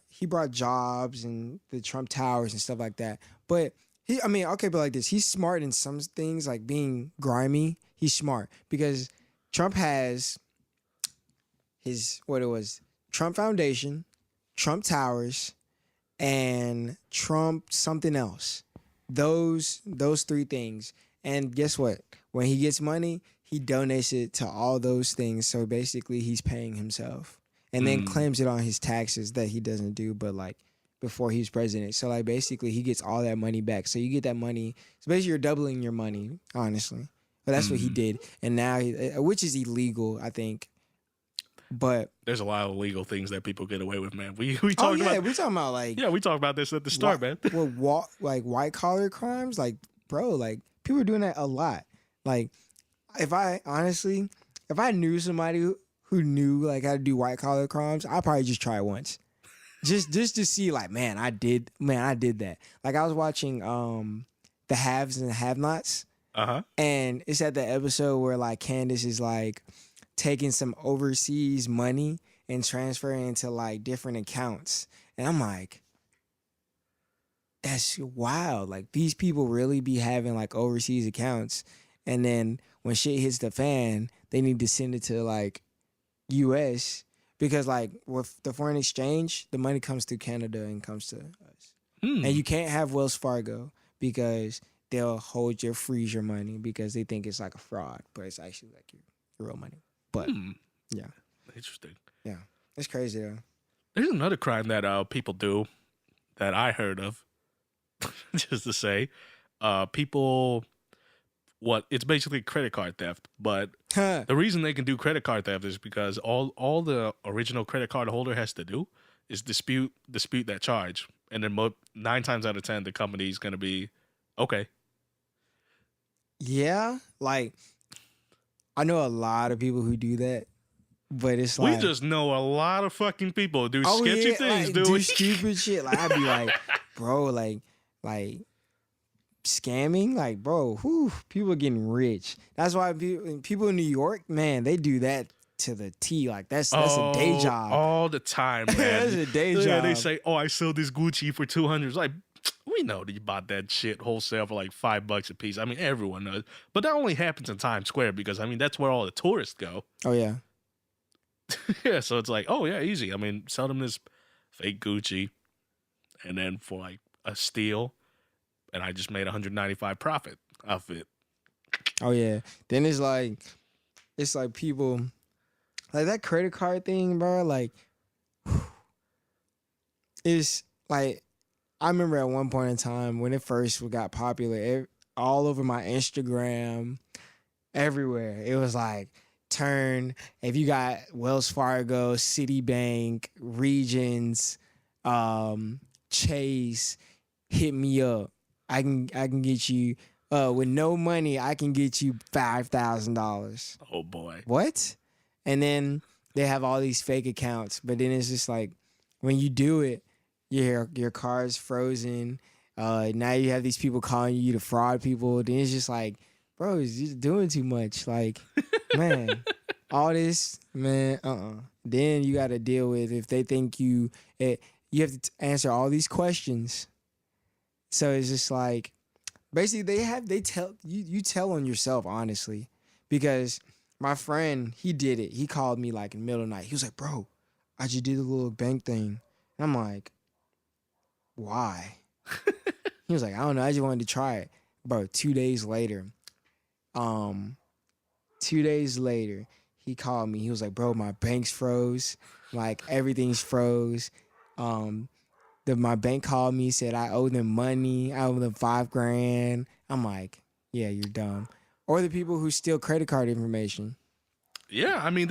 jobs and the Trump Towers and stuff like that. But but like this, he's smart in some things, like being grimy. He's smart because Trump has Trump Foundation, Trump Towers, and Trump something else. Those three things. And guess what? When he gets money, he donates it to all those things. So basically he's paying himself. And then claims it on his taxes that he doesn't do, but like before he's president. So like basically he gets all that money back. So you get that money. So basically you're doubling your money, honestly. But that's what he did. And now, which is illegal, I think. But there's a lot of legal things that people get away with, man. We talking about we're talking about like we talked about this at the start, man. Like white collar crimes, like bro, like people are doing that a lot. Like if I knew somebody who knew like how to do white collar crimes, I'd probably just try it once, just to see like I did that. Like I was watching the Haves and the Have-Nots, and it's at the episode where like Candace is like taking some overseas money and transferring into like different accounts. And I'm like, that's wild. Like these people really be having like overseas accounts. And then when shit hits the fan, they need to send it to like US because like with the foreign exchange, the money comes through Canada and comes to us. And you can't have Wells Fargo because they'll freeze your money because they think it's like a fraud, but it's actually like your real money. But yeah, interesting. Yeah, it's crazy though. There's another crime that people do that I heard of. Just to say, people, it's basically credit card theft. But the reason they can do credit card theft is because all the original credit card holder has to do is dispute that charge, and then 9 times out of 10 the company's gonna be okay. Yeah, like. I know a lot of people who do that, but it's like we just know a lot of fucking people who do sketchy things, like, dude. Do stupid shit. Like I'd be like, bro, like scamming, like bro, people are getting rich. That's why people in New York, man, they do that to the T. Like that's a day job all the time, man. That's a day job. Yeah, they say, "Oh, I sold this Gucci for $200." It's like, we know that you bought that shit wholesale for like $5 a piece. I mean, everyone knows. But that only happens in Times Square because, I mean, that's where all the tourists go. Oh, yeah. Yeah, so it's like, oh, yeah, easy. I mean, sell them this fake Gucci and then for like a steal, and I just made $195 profit off it. Oh, yeah. Then it's like people, like that credit card thing, bro, like, it's like, I remember at one point in time when it first got popular, all over my Instagram, everywhere, it was like, if you got Wells Fargo, Citibank, Regions, Chase, hit me up. I can get you, with no money, I can get you $5,000. Oh, boy. What? And then they have all these fake accounts, but then it's just like, when you do it, your car's frozen. Now you have these people calling you the fraud people. Then it's just like, bro, you're doing too much. Like, man, all this, man, Then you got to deal with if they think you have to answer all these questions. So it's just like, basically you tell on yourself, honestly, because my friend, he did it. He called me like in the middle of the night. He was like, bro, I just did a little bank thing. And I'm like, why? He was like, I don't know. I just wanted to try it. Bro, 2 days later, he called me. He was like, bro, my bank's froze. Like, everything's froze. My bank called me, said I owe them money. I owe them $5,000. I'm like, yeah, you're dumb. Or the people who steal credit card information. Yeah, I mean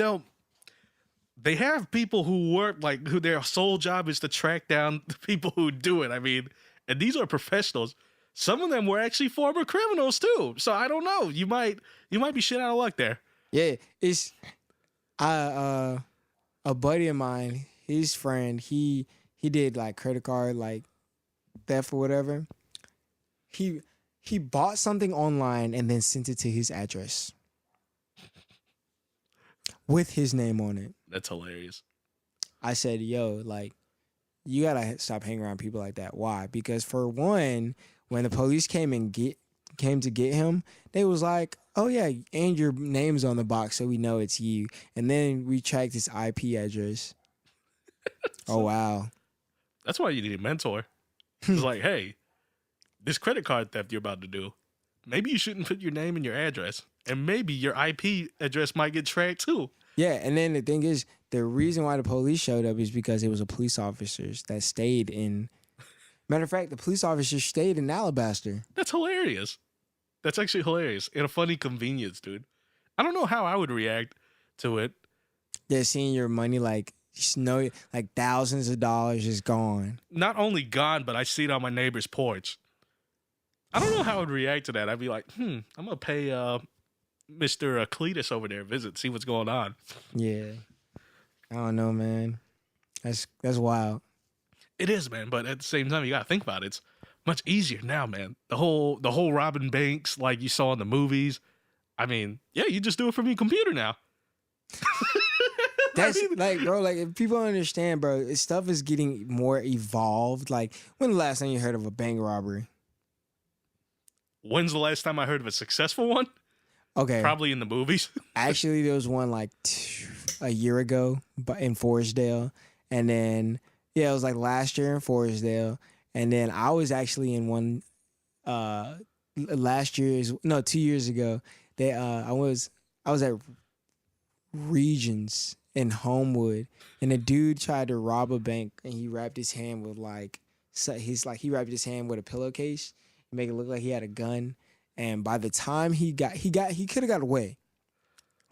they have people who work like who their sole job is to track down the people who do it. I mean, and these are professionals. Some of them were actually former criminals too. So I don't know. You might be shit out of luck there. Yeah, it's a buddy of mine, his friend, he did like credit card like theft or whatever. He bought something online and then sent it to his address with his name on it. That's hilarious. I said, yo, like, you gotta stop hanging around people like that. Why? Because for one, when the police came to get him, they was like, oh yeah, and your name's on the box so we know it's you. And then we tracked his IP address. Oh wow. That's why you need a mentor. It's like, hey, this credit card theft you're about to do, maybe you shouldn't put your name and your address. And maybe your IP address might get tracked too. Yeah, and then the thing is, the reason why the police showed up is because it was a police officers that stayed in. Matter of fact, the police officers stayed in Alabaster. That's hilarious. That's actually hilarious. And a funny convenience, dude. I don't know how I would react to it. They're seeing your money like thousands of dollars is gone. Not only gone, but I see it on my neighbor's porch. I don't know how I would react to that. I'd be like, I'm gonna pay Mr. Cletus over there a visit, see what's going on. Yeah. I don't know, man. That's wild. It is, man, but at the same time, you gotta think about it. It's much easier now, man. The whole robbing banks like you saw in the movies. I mean, yeah, you just do it from your computer now. That's like, bro, like if people understand, bro, stuff is getting more evolved. Like, when the last time you heard of a bank robbery? When's the last time I heard of a successful one? Okay. Probably in the movies. Actually, there was one like a year ago in Forestdale. And then, yeah, it was like last year in Forestdale. And then I was actually in one 2 years ago. I was at Regions in Homewood, and a dude tried to rob a bank, and he wrapped his hand with he wrapped his hand with a pillowcase, make it look like he had a gun. And by the time he could have got away,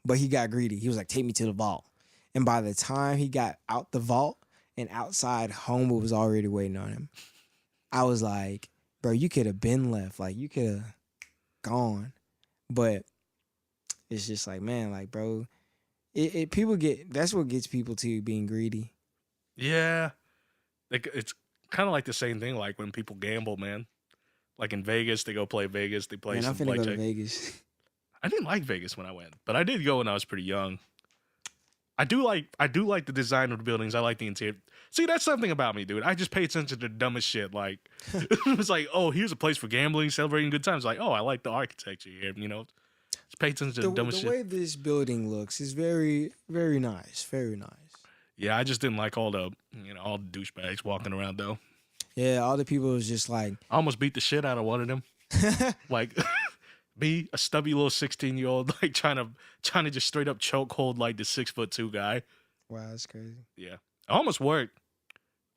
but he got greedy. He was like, "Take me to the vault." And by the time he got out the vault and outside, Homewood was already waiting on him. I was like, "Bro, you could have been left. Like, you could have gone." But it's just like, man, like, bro. That's what gets people to being greedy. Yeah. It's kind of like the same thing like when people gamble, man. Like in Vegas, they go play Vegas. They play some I'm finna blackjack. go to Vegas. I didn't like Vegas when I went, but I did go when I was pretty young. I do like the design of the buildings. I like the interior. See, that's something about me, dude. I just pay attention to the dumbest shit. Like, it's like, oh, here's a place for gambling, celebrating good times. Like, oh, I like the architecture here, you know. Just pay attention to the dumbest shit. The way this building looks is very, very nice. Very nice. Yeah, I just didn't like all the douchebags walking around though. Yeah, all the people was just like, I almost beat the shit out of one of them. Like me, a stubby little 16-year-old, like trying to just straight up chokehold like the 6'2" guy. Wow, that's crazy. Yeah, it almost worked,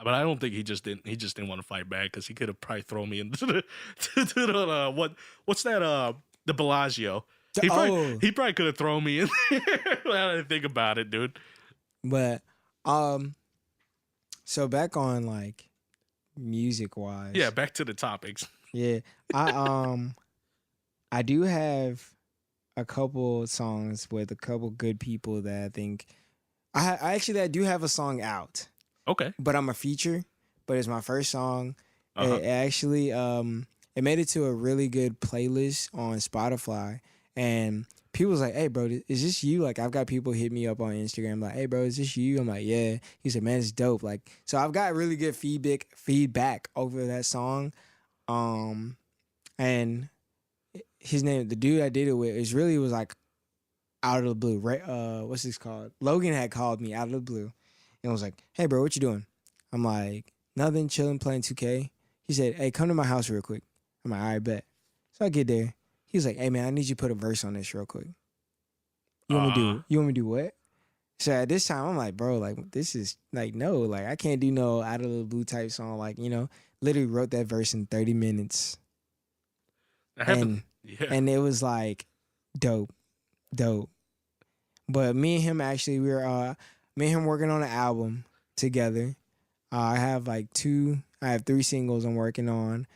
but I don't think he just didn't want to fight back because he could have probably thrown me into the what's that the Bellagio. He probably could have thrown me in there. I didn't think about it, dude. But so back on like music wise. Yeah, back to the topics. Yeah. I do have a couple songs with a couple good people that I think I do have a song out. Okay. But I'm a feature, but it's my first song. Uh-huh. It actually it made it to a really good playlist on Spotify. And people was like, "Hey, bro, is this you?" Like, I've got people hit me up on Instagram like, "Hey, bro, is this you?" I'm like, "Yeah." He said, "Man, it's dope." Like, so I've got really good feedback over that song. And his name, the dude I did it with, was like out of the blue. Right? What's this called? Logan had called me out of the blue and was like, "Hey, bro, what you doing?" I'm like, "Nothing, chilling, playing 2K." He said, "Hey, come to my house real quick." I'm like, "All right, bet." So I get there. He was like, "Hey, man, I need you to put a verse on this real quick." You want me to do? You want me to do what? So at this time, I'm like, bro, like this is like no, like I can't do no out of the blue type song. Like literally wrote that verse in 30 minutes, That happened. Yeah. and it was like dope. But me and him actually, me and him working on an album together. I have I have 3 singles I'm working on.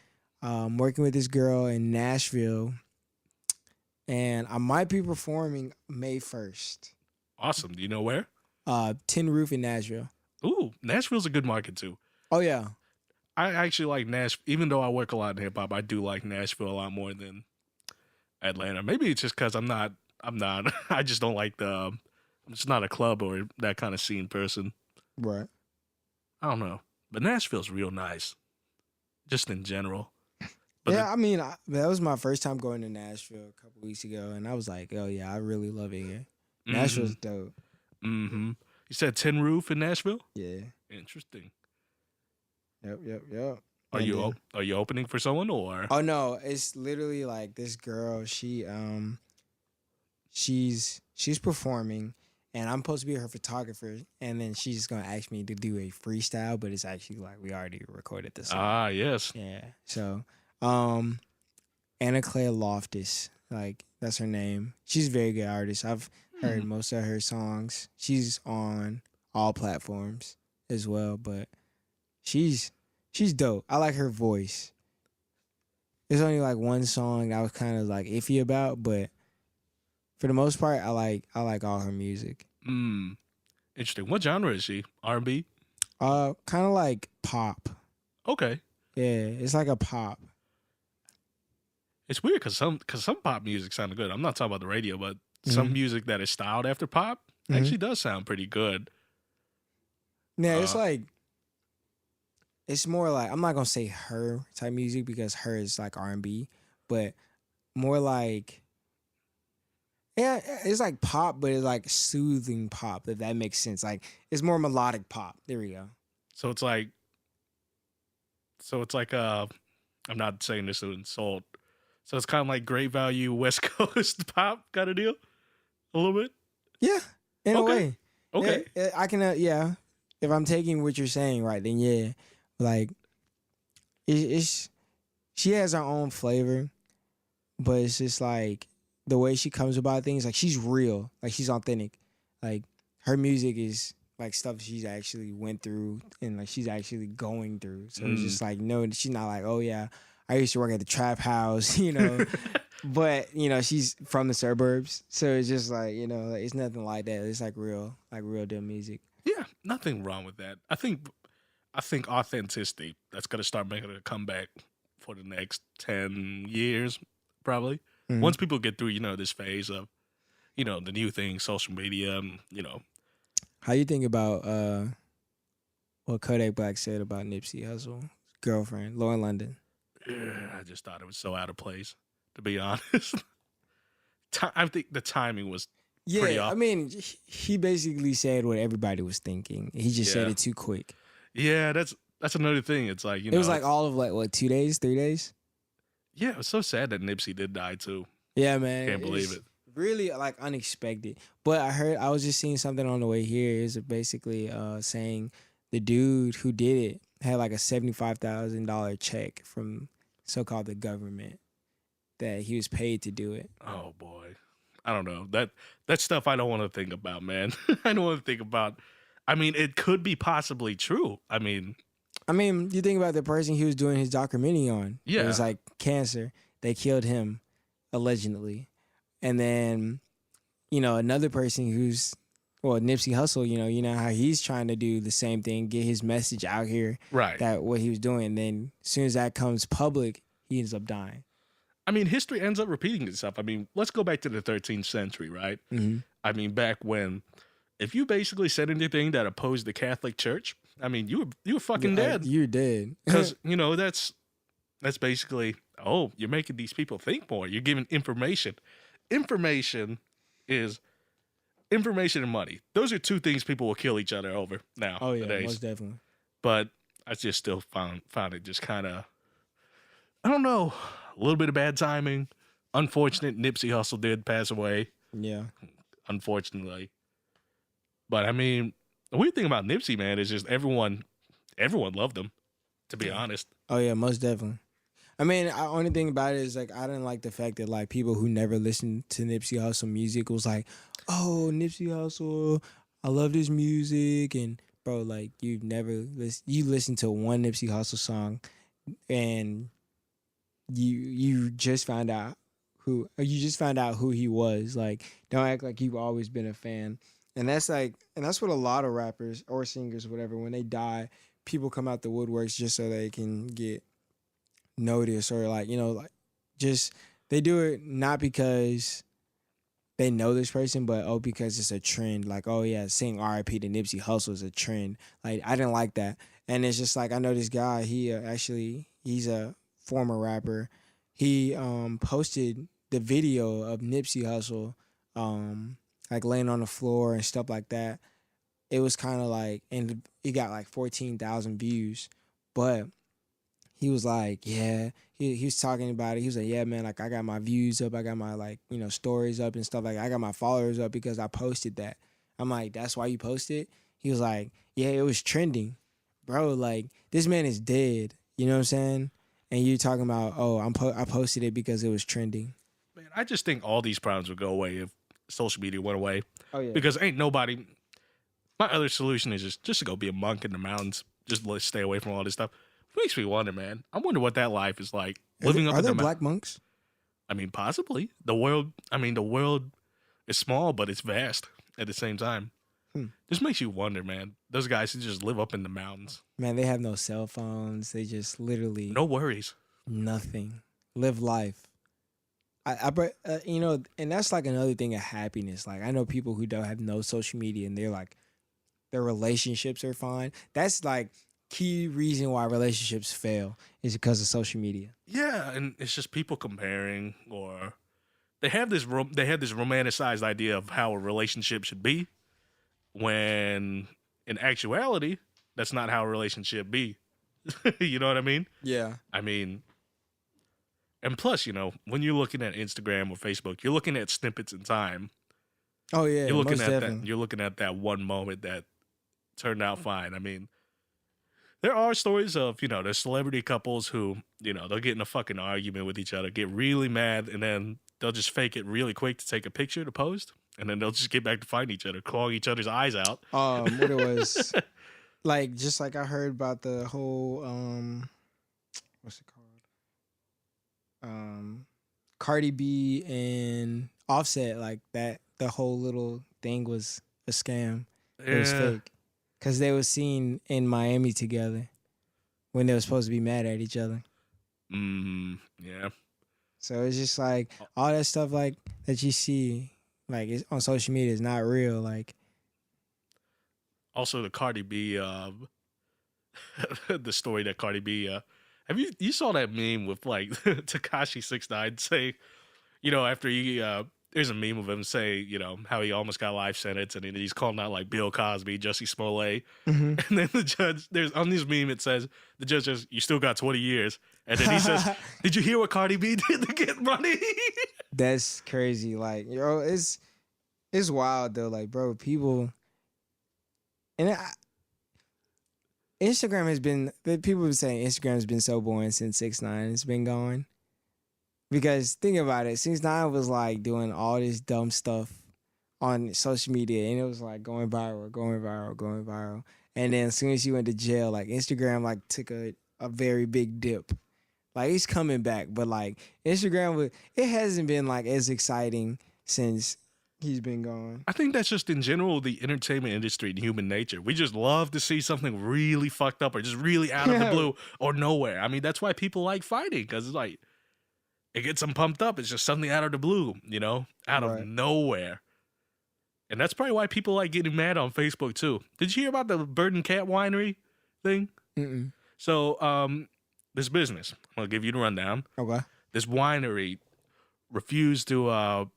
Working with this girl in Nashville, and I might be performing May 1st. Awesome. Do you know where? Tin Roof in Nashville. Ooh, Nashville's a good market too. Oh yeah. I actually like Nashville. Even though I work a lot in hip hop, I do like Nashville a lot more than Atlanta. Maybe it's just because I'm not. I just don't like I'm just not a club or that kind of scene person. Right. I don't know, but Nashville's real nice, just in general. But yeah, I mean, that was my first time going to Nashville a couple weeks ago, and I was like, oh yeah, I really love it here. Nashville's dope. Mm-hmm. You said Tin Roof in Nashville? Yeah. Interesting. Yep. Are you opening for someone or? Oh no, it's literally like this girl. She's performing, and I'm supposed to be her photographer, and then she's gonna ask me to do a freestyle, but it's actually like we already recorded this. Ah, yes. Yeah. So, Anna Claire Loftus, like that's her name. She's a very good artist. I've heard most of her songs. She's on all platforms as well, but she's dope. I like her voice. There's only like one song I was kind of like iffy about, but for the most part, I like all her music. Interesting. What genre is she? R&B? Kind of like pop. Okay. Yeah, it's like a pop. It's weird because some pop music sounded good. I'm not talking about the radio, but some music that is styled after pop actually does sound pretty good. Yeah, it's like it's more like I'm not gonna say her type music because her is like R&B, but more like it's like pop, but it's like soothing pop, if that makes sense. Like it's more melodic pop. There we go. So it's like I'm not saying this to insult. So it's kind of like great value West Coast pop kind of deal, a little bit. Yeah, in a way. Okay, I can. If I'm taking what you're saying right, then yeah, like it's she has her own flavor, but it's just like the way she comes about things. Like she's real, like she's authentic. Like her music is like stuff she's actually went through and like she's actually going through. So it's just like no, she's not like, oh yeah, I used to work at the trap house, but she's from the suburbs. So it's just like, like, it's nothing like that. It's like real deal music. Yeah, nothing wrong with that. I think authenticity, that's gonna start making a comeback for the next 10 years, probably. Once people get through, this phase of, the new thing, social media, How you think about what Kodak Black said about Nipsey Hussle's girlfriend, Lauren London? I just thought it was so out of place, to be honest. I think the timing was pretty off. I mean, he basically said what everybody was thinking. He just said it too quick. Yeah, that's another thing. It's like, it was like all of like what 2 days, 3 days. Yeah, it was so sad that Nipsey did die too. Yeah, man, can't believe it. Really like unexpected. But I was just seeing something on the way here. Is basically saying the dude who did it had like a $75,000 check from so-called the government that he was paid to do it. Oh boy, I don't know that stuff. I don't want to think about, man. I don't want to think about. I mean, it could be possibly true. I mean, you think about the person he was doing his documentary on. Yeah, it was like cancer. They killed him allegedly, and then another person who's Nipsey Hussle. You know how he's trying to do the same thing, get his message out here. Right. That what he was doing. And then as soon as that comes public, he ends up dying. I mean, history ends up repeating itself. I mean, let's go back to the 13th century, right? Mm-hmm. I mean, back when, if you basically said anything that opposed the Catholic Church, I mean, you were fucking dead. You're dead. Because, that's basically, you're making these people think more. You're giving information. Information and money. Those are two things people will kill each other over now. Oh, yeah, nowadays. most definitely. But I just still found it just kind of, I don't know, a little bit of bad timing. Unfortunate, Nipsey Hussle did pass away. Yeah. unfortunately. But I mean, the weird thing about Nipsey, man, is just everyone loved him. To be Yeah. honest, Oh yeah, most definitely. I mean, only thing about it is like I didn't like the fact that like people who never listened to Nipsey Hussle music was like, "Oh, Nipsey Hussle, I love this music," and bro, like you listen to one Nipsey Hussle song, and you just found out who he was. Like, don't act like you've always been a fan. And that's what a lot of rappers or singers, whatever, when they die, people come out the woodworks just so they can get noticed or like, like just they do it not because they know this person, but because it's a trend. Like, oh yeah, saying R.I.P. to Nipsey Hussle is a trend. Like, I didn't like that, and it's just like I know this guy. He's a former rapper. He posted the video of Nipsey Hussle, like laying on the floor and stuff like that. It was kind of like, and it got like 14,000 views, but he was like, yeah, he was talking about it. He was like, yeah, man, like I got my views up, I got my like, stories up and stuff. Like I got my followers up because I posted that. I'm like, that's why you posted? He was like, yeah, it was trending. Bro, like this man is dead. You know what I'm saying? And you talking about, oh, I posted it because it was trending. man, I just think all these problems would go away if social media went away. Oh yeah. Because ain't nobody. My other solution is just to go be a monk in the mountains. Just let's stay away from all this stuff. Makes me wonder, man. I wonder what that life is like living up Are in there the black monks? I mean, possibly the world. I mean, the world is small, but it's vast at the same time. This makes you wonder, man. Those guys who just live up in the mountains. Man, they have no cell phones. They just literally No worries. nothing. Live life. But and that's like another thing of happiness. Like I know people who don't have no social media and they're like, their relationships are fine. That's like key reason why relationships fail is because of social media. Yeah, and it's just people comparing, or they have this romanticized idea of how a relationship should be, when in actuality, that's not how a relationship be. You know what I mean? Yeah. I mean, and plus, when you're looking at Instagram or Facebook, you're looking at snippets in time. Oh yeah. You're looking most at definitely. that. You're looking at that one moment that turned out fine. I mean, there are stories of, there's celebrity couples who, they'll get in a fucking argument with each other, get really mad, and then they'll just fake it really quick to take a picture to post, and then they'll just get back to fighting each other, clawing each other's eyes out. What it was like, just like I heard about the whole what's it called? Cardi B and Offset, like that the whole little thing was a scam. It was Yeah. fake. Cause they were seen in Miami together when they were supposed to be mad at each other. Yeah. So it's just like all that stuff like that you see like it's on social media is not real. Like Also, the Cardi B, the story that Cardi B, have you saw that meme with like Takashi 69 say, after he, there's a meme of him say, how he almost got life sentence, and then he's calling out like Bill Cosby, Jussie Smollett, and then the judge, there's on this meme it says the judge says you still got 20 years, and then he says, "Did you hear what Cardi B did to get money?" that's crazy. Like it's wild though. Like bro, people and Instagram has been people have been saying Instagram has been so boring since 6ix9ine has been gone. Because think about it, 6ix9ine was like doing all this dumb stuff on social media, and it was like going viral, going viral, going viral. And then as soon as he went to jail, like Instagram like took a very big dip. Like he's coming back, but like Instagram it hasn't been like as exciting since he's been gone. I think that's just in general the entertainment industry and human nature. We just love to see something really fucked up or just really out of the blue or nowhere. I mean, that's why people like fighting, because it's like it gets them pumped up. It's just something out of the blue, out of nowhere. And that's probably why people like getting mad on Facebook too. Did you hear about the Bird and Cat Winery thing? Mm-mm. So, this business, I'm gonna give you the rundown. Okay. This winery refused to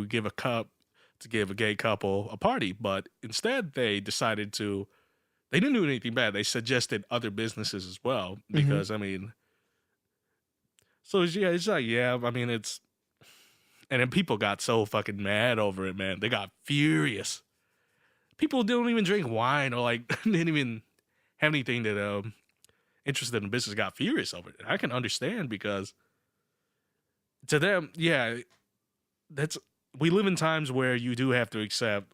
give a gay couple a party, but instead they decided to. They didn't do anything bad. They suggested other businesses as well because I mean. So it's like, yeah, I mean, it's And then people got so fucking mad over it, man. They got furious. People don't even drink wine or like didn't even have anything that interested in business got furious over it. I can understand because to them, yeah, that's we live in times where you do have to accept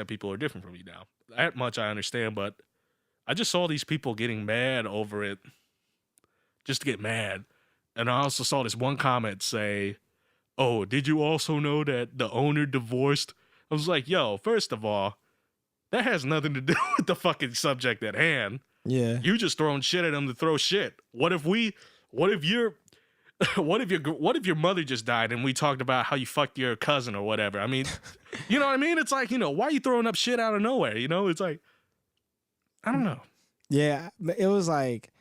people are different from you now. That much I understand, but I just saw these people getting mad over it just to get mad. And I also saw this one comment say, "Oh, did you also know that the owner divorced?" I was like, yo, first of all, that has nothing to do with the fucking subject at hand. Yeah. You just throwing shit at them to throw shit. What if your mother just died and we talked about how you fucked your cousin or whatever? I mean, you know what I mean? It's like, why are you throwing up shit out of nowhere? It's like, I don't know. Yeah, but it was like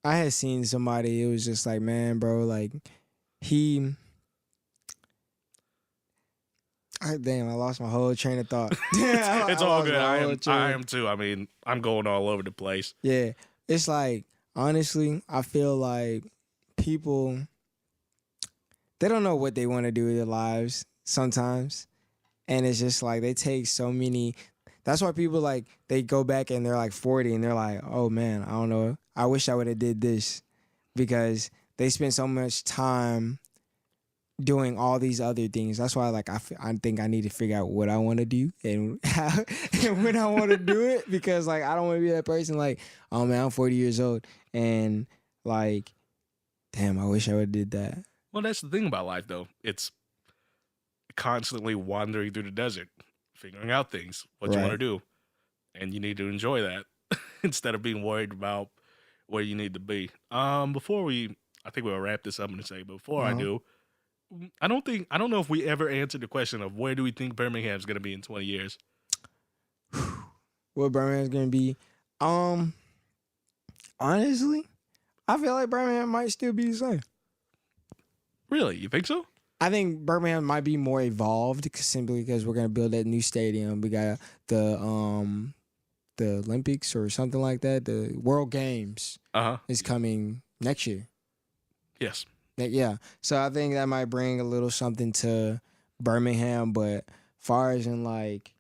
I had seen somebody. It was just like, man, bro, like damn, I lost my whole train of thought. It's all good. I I am too. I mean, I'm going all over the place. Yeah, it's like honestly, I feel like people they don't know what they want to do with their lives sometimes, and it's just like they take so many. That's why people like they go back and they're like 40 and they're like, oh man, I don't know. I wish I would have did this because they spend so much time doing all these other things. That's why like I think I need to figure out what I want to do and how and when I want to do it because like I don't want to be that person like, oh man, I'm 40 years old and like, damn, I wish I would have did that. Well, that's the thing about life though. It's constantly wandering through the desert, figuring out things, what you want to do. And you need to enjoy that instead of being worried about where you need to be. I think we'll wrap this up in a second, but before I do, I don't know if we ever answered the question of where do we think Birmingham's going to be in 20 years? What Birmingham's going to be? Honestly, I feel like Birmingham might still be the same. Really? You think so? I think Birmingham might be more evolved simply because we're going to build that new stadium. We got the Olympics or something like that. The World Games is coming next year. Yes. Yeah. So I think that might bring a little something to Birmingham. But far as in like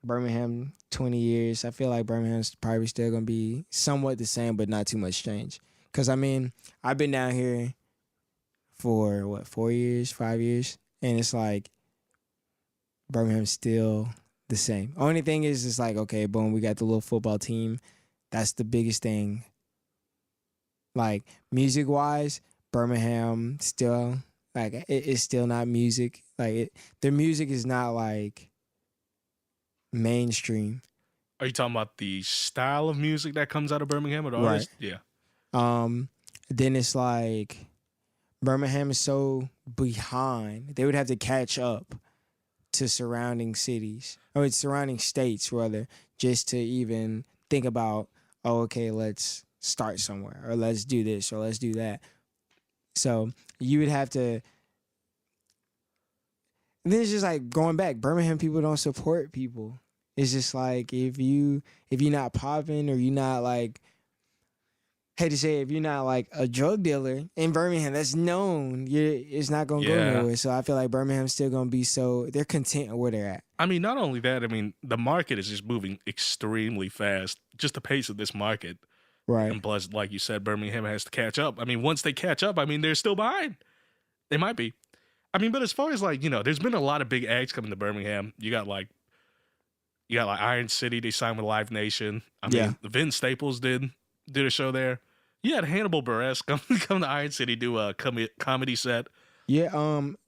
Birmingham 20 years, I feel like Birmingham's probably still going to be somewhat the same, but not too much change. Because, I mean, I've been down here for, 4 years, 5 years? And it's like Birmingham's still the same. Only thing is, it's like, okay, boom, we got the little football team. That's the biggest thing. Like, music-wise, Birmingham still, like, it's still not music. Like, their music is not, like, mainstream. Are you talking about the style of music that comes out of Birmingham or the artist? Yeah. Then it's like Birmingham is so behind. They would have to catch up to surrounding cities, or surrounding states, rather, just to even think about, oh, okay, let's start somewhere, or let's do this, or let's do that. So you would have to. And then it's just like going back. Birmingham people don't support people. It's just like if you're not popping or you're not like, hate to say, if you're not like a drug dealer in Birmingham that's known, it's not gonna go nowhere. So I feel like Birmingham's still gonna be they're content where they're at. I mean, not only that, I mean, the market is just moving extremely fast. Just the pace of this market. Right. And plus, like you said, Birmingham has to catch up. I mean, once they catch up, I mean, they're still behind. They might be. I mean, but as far as like, there's been a lot of big acts coming to Birmingham. You got like Iron City, they signed with Live Nation. I mean, Vince Staples did a show there. You had Hannibal Buress come to Iron City, do a comedy set. Yeah,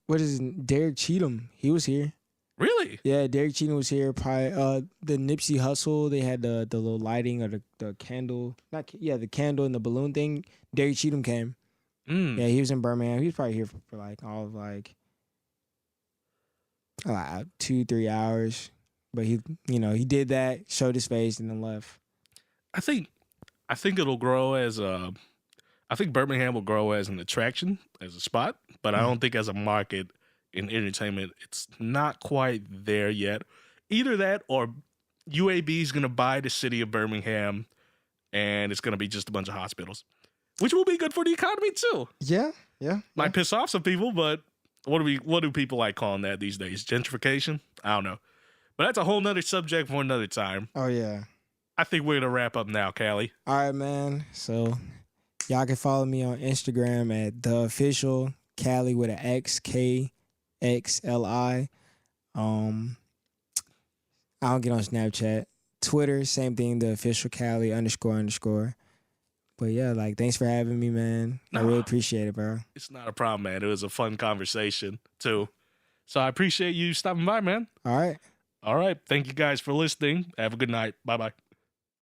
what is it? Derek Cheatham, he was here. Really? Yeah, Derek Cheatham was here. Probably, the Nipsey Hussle, they had the little lighting or the candle. The candle and the balloon thing. Derek Cheatham came. Yeah, he was in Birmingham. He was probably here for like all of like 2-3 hours. But he did that, showed his face, and then left. I think it'll grow as I think Birmingham will grow as an attraction, as a spot, but I don't think as a market in entertainment, it's not quite there yet. Either that or UAB is going to buy the city of Birmingham, and it's going to be just a bunch of hospitals. which will be good for the economy too. Yeah. Might piss off some people, but what do people like calling that these days? Gentrification? I don't know. But that's a whole nother subject for another time. Oh yeah. I think we're gonna wrap up now, Callie. All right, man. So y'all can follow me on Instagram at the official Cali with an X, KXLI. I don't get on Snapchat. Twitter, same thing, the official Cali __. But yeah, like, thanks for having me, man. I really appreciate it, bro. It's not a problem, man. It was a fun conversation, too. So I appreciate you stopping by, man. All right. All right. Thank you guys for listening. Have a good night. Bye-bye.